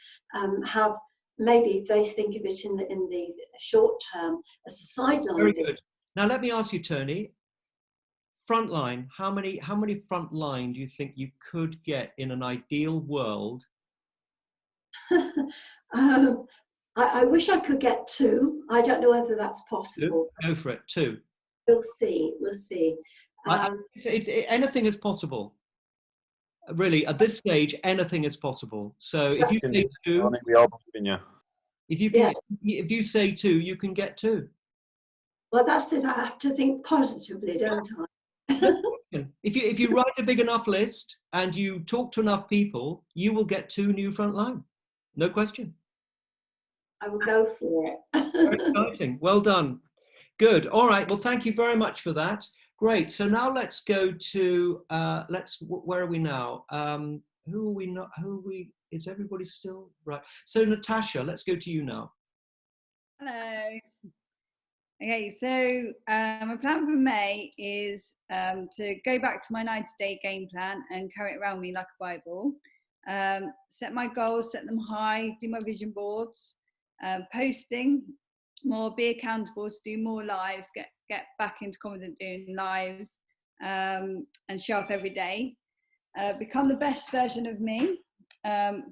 have, maybe if they think of it in the short term as a sideline. Very good. Now let me ask you, Tony, frontline, how many frontline do you think you could get in an ideal world? I wish I could get 2. I don't know whether that's possible. Go for it, 2. We'll see. We'll see. Anything is possible. Really, at this stage, anything is possible. So if you say 2, if you say 2, you can get 2. Well, that's it. I have to think positively, don't I? If you write a big enough list and you talk to enough people, you will get 2 new frontline. No question. I will go for it. Very exciting. Well done. Good. All right. Well, thank you very much for that. Great. So now let's go to where are we now? Who are we not? Is everybody still right? So Natasha, let's go to you now. Hello. Okay, so my plan for May is to go back to my 90-day game plan and carry it around me like a Bible. Set my goals, set them high, do my vision boards, posting more, be accountable to do more lives, get back into confident doing lives, and show up every day. Become the best version of me,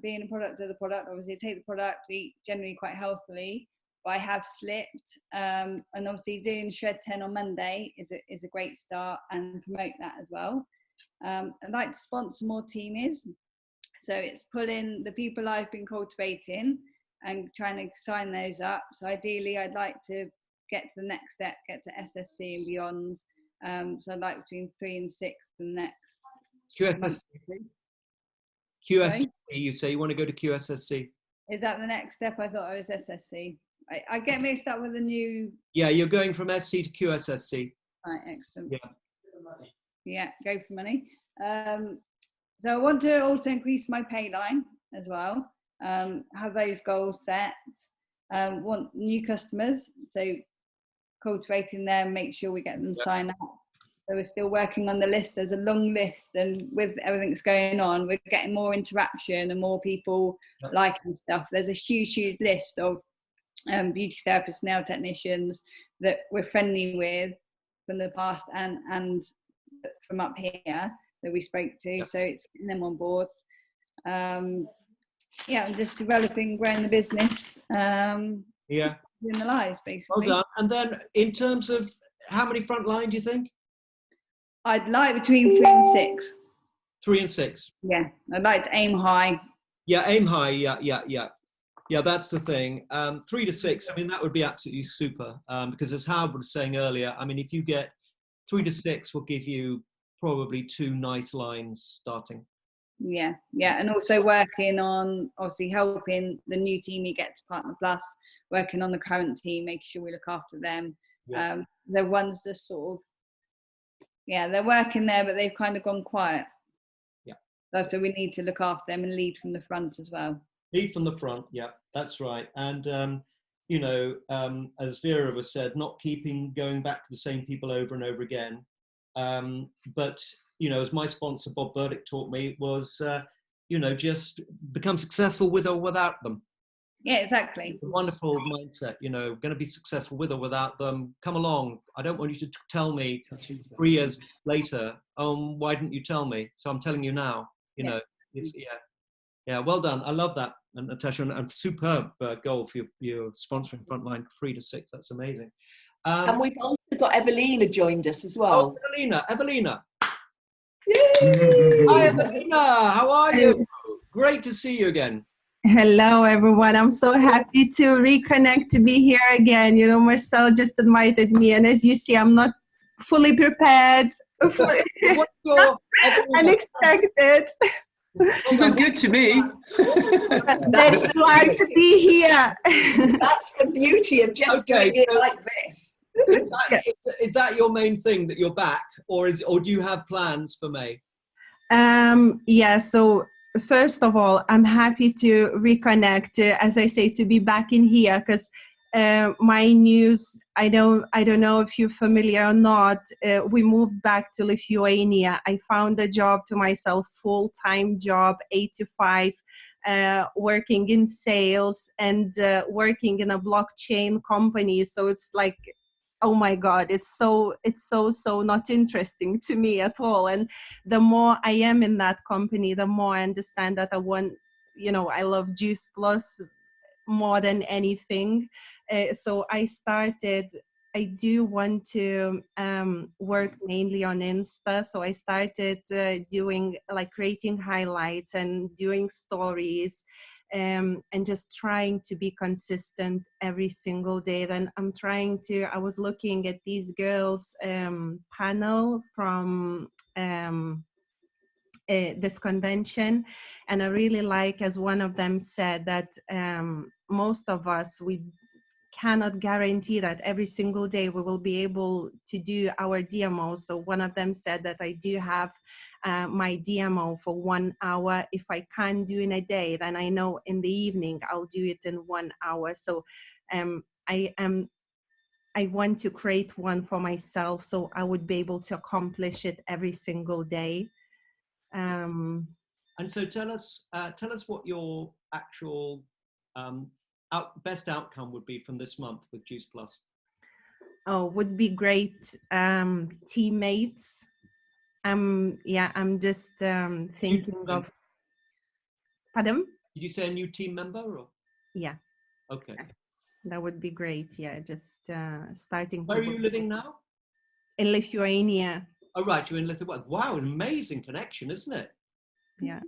being a product of the product. Obviously, take the product, eat generally quite healthily, but I have slipped. And obviously, doing Shred 10 on Monday is a great start, and promote that as well. I'd like to sponsor more teamies. So it's pulling the people I've been cultivating and trying to sign those up. So ideally, I'd like to get to the next step, get to SSC and beyond. So I'd like between 3 and 6 the next. QSSC. QSSC, you say you want to go to QSSC? Is that the next step? I thought I was SSC. I get mixed up with the new. Yeah, you're going from SC to QSSC. Right, excellent. Yeah. Yeah, go for money. So I want to also increase my pay line as well. Have those goals set. Want new customers, so cultivating them, make sure we get them signed up. So we're still working on the list. There's a long list, and with everything that's going on, we're getting more interaction and more people liking stuff. There's a huge list of beauty therapists, nail technicians that we're friendly with from the past and from up here that we spoke to. So it's getting them on board. Yeah, I'm just developing, growing the business. Yeah. In the lives, basically. Well done. And then in terms of how many frontline do you think? I'd like between 3 and 6. 3 and 6. Yeah, I'd like to aim high. Yeah, aim high. Yeah, that's the thing. 3 to 6, I mean, that would be absolutely super. Because as Howard was saying earlier, I mean, if you get 3 to 6 will give you probably 2 nice lines starting. Yeah, and also working on, obviously, helping the new team we get to Partner Plus, working on the current team, making sure we look after them. Yeah. The ones that sort of, they're working there, but they've kind of gone quiet. Yeah. So we need to look after them and lead from the front as well. Lead from the front, yeah, that's right. And, you know, as Vera was said, not going back to the same people over and over again. But, you know, as my sponsor, Bob Burdick, taught me, was, you know, just become successful with or without them. Yeah, exactly. Wonderful mindset, you know, going to be successful with or without them. Come along. I don't want you to tell me 3 years later, why didn't you tell me? So I'm telling you now, you know, it's, yeah, well done. I love that. And Natasha, and superb goal for your sponsoring Frontline 3 to 6. That's amazing. And we've also got Evelina joined us as well. Oh, Evelina. Hi, Evelina. How are you? Great to see you again. Hello, everyone. I'm so happy to reconnect, to be here again. You know, Marcel just invited me, and as you see, I'm not fully prepared. Unexpected. You look good to me. That's why to be here. That's the beauty of just doing it like this. Is that your main thing, that you're back, or do you have plans for May? Yeah. So first of all, I'm happy to reconnect. As I say, to be back in here, because my news, I don't know if you're familiar or not. We moved back to Lithuania. I found a job to myself, full-time job, 8 to 5, working in sales and working in a blockchain company. So it's like, oh my God, it's so not interesting to me at all. And the more I am in that company, the more I understand that I want, you know, I love Juice Plus more than anything. So I do want to work mainly on Insta. So I started doing, like, creating highlights and doing stories, and just trying to be consistent every single day. Then I was looking at these girls panel from this convention, and I really like, as one of them said, that most of us, we cannot guarantee that every single day we will be able to do our DMO. So one of them said that I do have my DMO for 1 hour. If I can't do in a day, then I know in the evening I'll do it in 1 hour. So I want to create one for myself, so I would be able to accomplish it every single day. And so tell us what your actual best outcome would be from this month with Juice Plus. Oh, would be great teammates. Yeah, I'm just thinking of. Pardon? Did you say a new team member? Or? Yeah. Okay. That would be great. Yeah, just starting. Where are you living now? In Lithuania. Oh, right, you're in Lithuania. Wow, an amazing connection, isn't it? Yeah.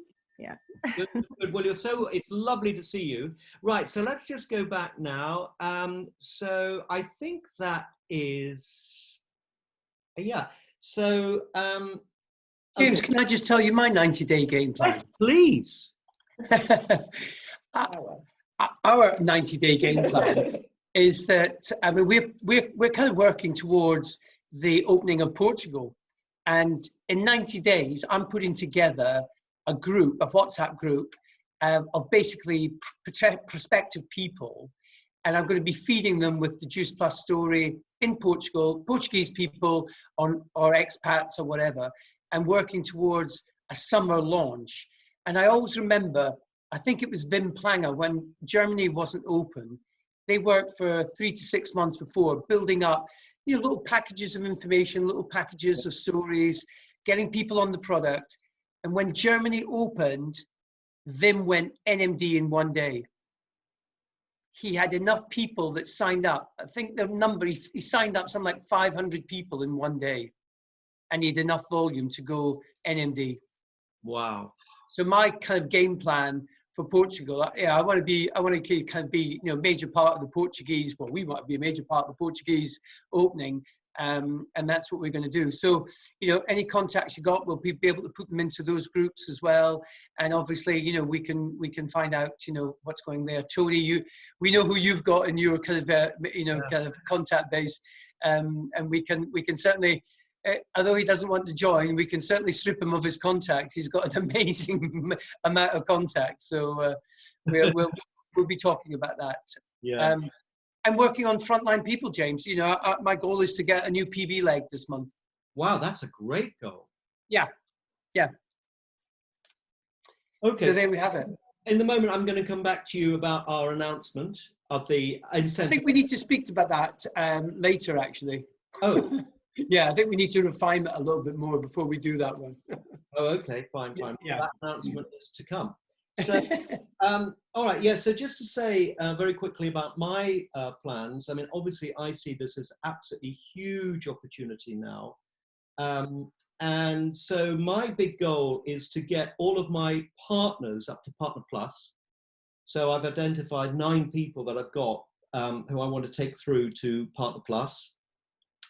Good. Well, it's lovely to see you. Right, so let's just go back now. So I think that is, so. James, can I just tell you my 90-day game plan? Yes, please. our 90-day game plan is that, I mean, we're kind of working towards the opening of Portugal. And in 90 days, I'm putting together a group, a WhatsApp group of basically prospective people. And I'm going to be feeding them with the Juice Plus story in Portugal, Portuguese people or expats or whatever, and working towards a summer launch. And I always remember, I think it was Wim Planger, when Germany wasn't open, they worked for 3 to 6 months before, building up, you know, little packages of information, little packages of stories, getting people on the product. And when Germany opened, Wim went NMD in 1 day. He had enough people that signed up. I think the number, he signed up something like 500 people in 1 day. And he had enough volume to go NMD. Wow. So my kind of game plan for Portugal, I want to kind of be, you know, major part of the Portuguese, well, we want to be a major part of the Portuguese opening, and that's what we're going to do. So, you know, any contacts you got, we'll be able to put them into those groups as well. And obviously, you know, we can find out, you know, what's going there. Tony, we know who you've got in your kind of, you know, kind of contact base, and we can certainly, although he doesn't want to join, we can certainly strip him of his contacts. He's got an amazing amount of contacts. So we'll be talking about that. Yeah. I'm working on frontline people, James. You know, my goal is to get a new PB leg this month. Wow, that's a great goal. Yeah, yeah. Okay. So there we have it. In the moment, I'm going to come back to you about our announcement of the incentive. I think we need to speak about that later, actually. Oh. Yeah, I think we need to refine it a little bit more before we do that one. Oh, okay, fine. Yeah. That announcement is to come. So, all right, yeah, so just to say very quickly about my plans, I mean, obviously I see this as absolutely huge opportunity now. And so my big goal is to get all of my partners up to Partner Plus. So I've identified 9 people that I've got who I want to take through to Partner Plus.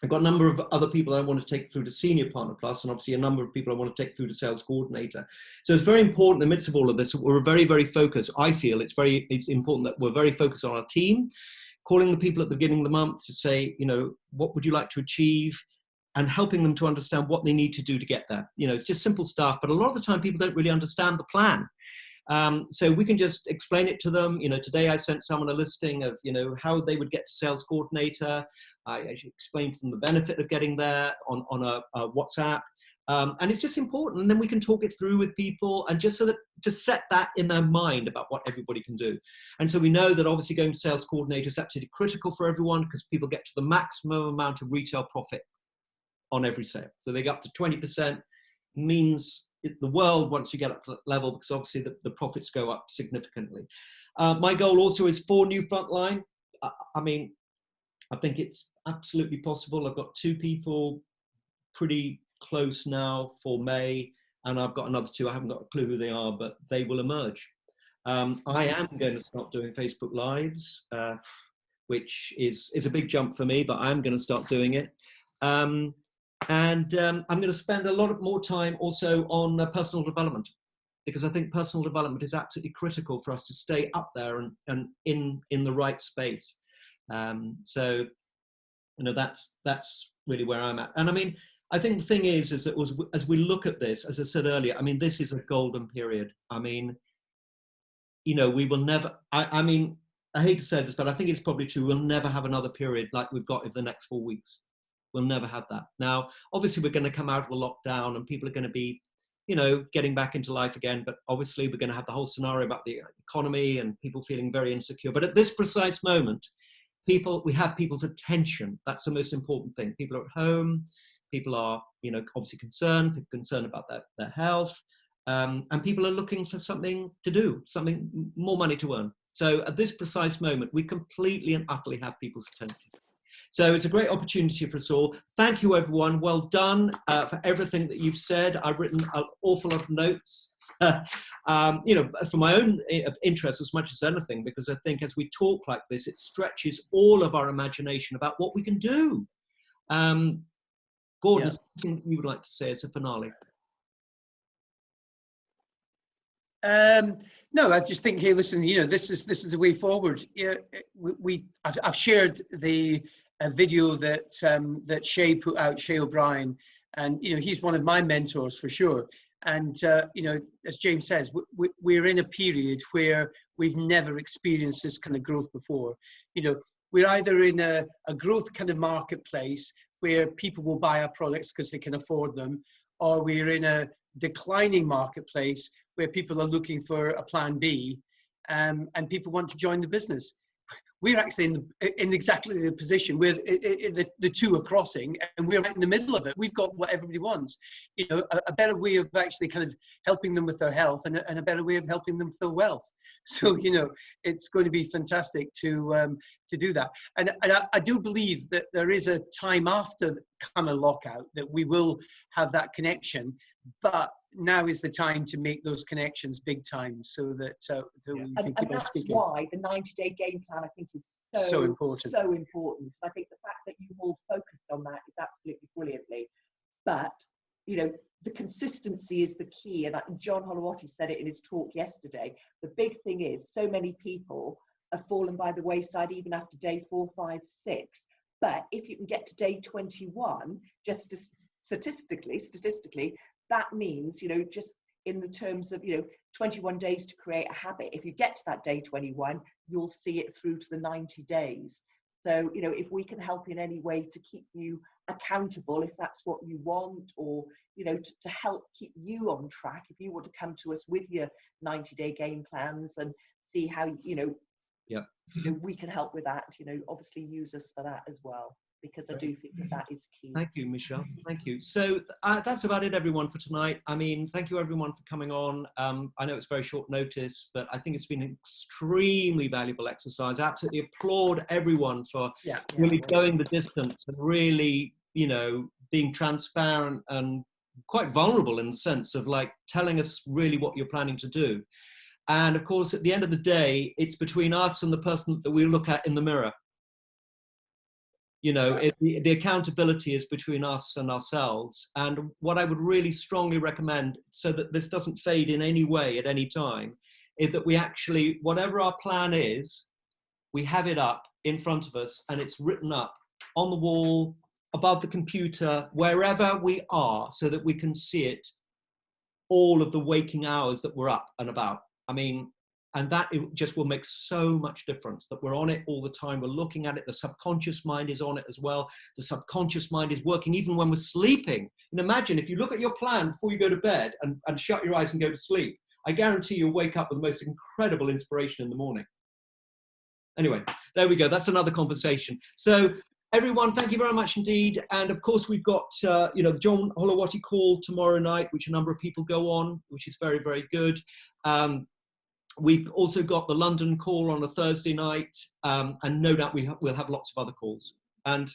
I've got a number of other people that I want to take through to Senior Partner Plus, and obviously a number of people I want to take through to Sales Coordinator. So it's very important in the midst of all of this, we're very, very focused. I feel it's important that we're very focused on our team, calling the people at the beginning of the month to say, you know, what would you like to achieve? And helping them to understand what they need to do to get there. You know, it's just simple stuff, but a lot of the time people don't really understand the plan. So we can just explain it to them. You know, today I sent someone a listing of, you know, how they would get to Sales Coordinator. I explained to them the benefit of getting there on a WhatsApp. And it's just important. And then we can talk it through with people, and just so that, to set that in their mind about what everybody can do. And so we know that obviously going to Sales Coordinator is absolutely critical for everyone, because people get to the maximum amount of retail profit on every sale. So they get up to 20%, means the world once you get up to that level, because obviously the profits go up significantly. My goal also is 4 new frontline. I mean, I think it's absolutely possible. I've got 2 people pretty close now for May, and I've got another 2. I haven't got a clue who they are, but they will emerge. I am going to start doing Facebook Lives, which is a big jump for me, but I'm going to start doing it. And I'm going to spend a lot more time also on personal development, because I think personal development is absolutely critical for us to stay up there and in the right space. So, you know, that's really where I'm at. And I mean, I think the thing is that as we look at this, as I said earlier, I mean, this is a golden period. I mean, you know, we will never, I mean, I hate to say this, but I think it's probably true. We'll never have another period like we've got in the next 4 weeks. We'll never have that. Now, obviously, we're going to come out of the lockdown and people are going to be, you know, getting back into life again. But obviously, we're going to have the whole scenario about the economy and people feeling very insecure. But at this precise moment, we have people's attention. That's the most important thing. People are at home. People are, you know, obviously concerned about their health. And people are looking for something to do, something more money to earn. So at this precise moment, we completely and utterly have people's attention. So it's a great opportunity for us all. Thank you, everyone. Well done for everything that you've said. I've written an awful lot of notes, you know, for my own interest as much as anything, because I think as we talk like this, it stretches all of our imagination about what we can do. Gordon, Yeah. is there anything you would like to say as a finale? No, I just think, hey, listen, you know, this is the way forward. Yeah, I've shared the video that that Shay put out, Shay O'Brien, and you know, he's one of my mentors for sure. And you know, as James says, we're in a period where we've never experienced this kind of growth before. You know, we're either in a growth kind of marketplace where people will buy our products because they can afford them, or we're in a declining marketplace where people are looking for a plan B, and people want to join the business. We're actually in exactly the position where the two are crossing, and we're right in the middle of it. We've got what everybody wants, you know, a better way of actually kind of helping them with their health, and a better way of helping them with their wealth. So, you know, it's going to be fantastic to do that. And I do believe that there is a time after kind of lockout that we will have that connection, but now is the time to make those connections big time, so that we can keep on speaking. And that's why the 90-day game plan, I think, is so important. So important. I think the fact that you've all focused on that is absolutely brilliantly. But, you know, the consistency is the key. And John Holowati said it in his talk yesterday. The big thing is so many people have fallen by the wayside even after day 4, 5, 6. But if you can get to day 21, just statistically, that means, you know, just in the terms of, you know, 21 days to create a habit. If you get to that day 21, you'll see it through to the 90 days. So, you know, if we can help in any way to keep you accountable, if that's what you want, or, you know, to help keep you on track, if you want to come to us with your 90-day game plans and see how, you know, we can help with that, you know, obviously use us for that as well, because I do think that is key. Thank you, Michelle. Thank you. So that's about it, everyone, for tonight. I mean, thank you, everyone, for coming on. I know it's very short notice, but I think it's been an extremely valuable exercise. I absolutely applaud everyone for really going the distance and really, you know, being transparent and quite vulnerable in the sense of like telling us really what you're planning to do. And of course, at the end of the day, it's between us and the person that we look at in the mirror. You know, the accountability is between us and ourselves. And what I would really strongly recommend, so that this doesn't fade in any way at any time, is that we actually, whatever our plan is, we have it up in front of us and it's written up on the wall, above the computer, wherever we are, so that we can see it all of the waking hours that we're up and about. I mean, and that it just will make so much difference that we're on it all the time. We're looking at it. The subconscious mind is on it as well. The subconscious mind is working even when we're sleeping. And imagine if you look at your plan before you go to bed and shut your eyes and go to sleep, I guarantee you'll wake up with the most incredible inspiration in the morning. Anyway, there we go. That's another conversation. So everyone, thank you very much indeed. And of course, we've got, you know, the John Holowati call tomorrow night, which a number of people go on, which is very, very good. We've also got the London call on a Thursday night, and no doubt we'll have lots of other calls. And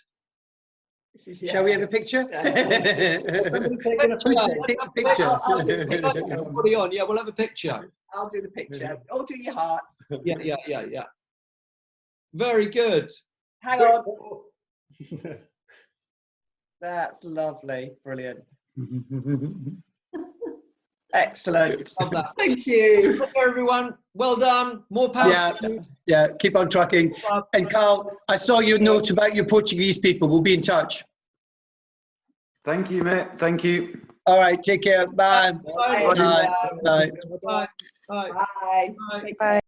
shall we have a picture? Somebody take a picture. I'll do the picture. Everybody on, yeah, we'll have a picture. I'll do the picture. I'll do your hearts. Yeah. Very good. Hang on. That's lovely. Brilliant. Excellent. Thank you. Thank you, everyone. Well done. More power. Yeah. Keep on trucking. And Carl, I saw your note about your Portuguese people. We'll be in touch. Thank you, mate. Thank you. All right. Take care. Bye. Bye. Bye. Bye. Bye. Bye. Bye.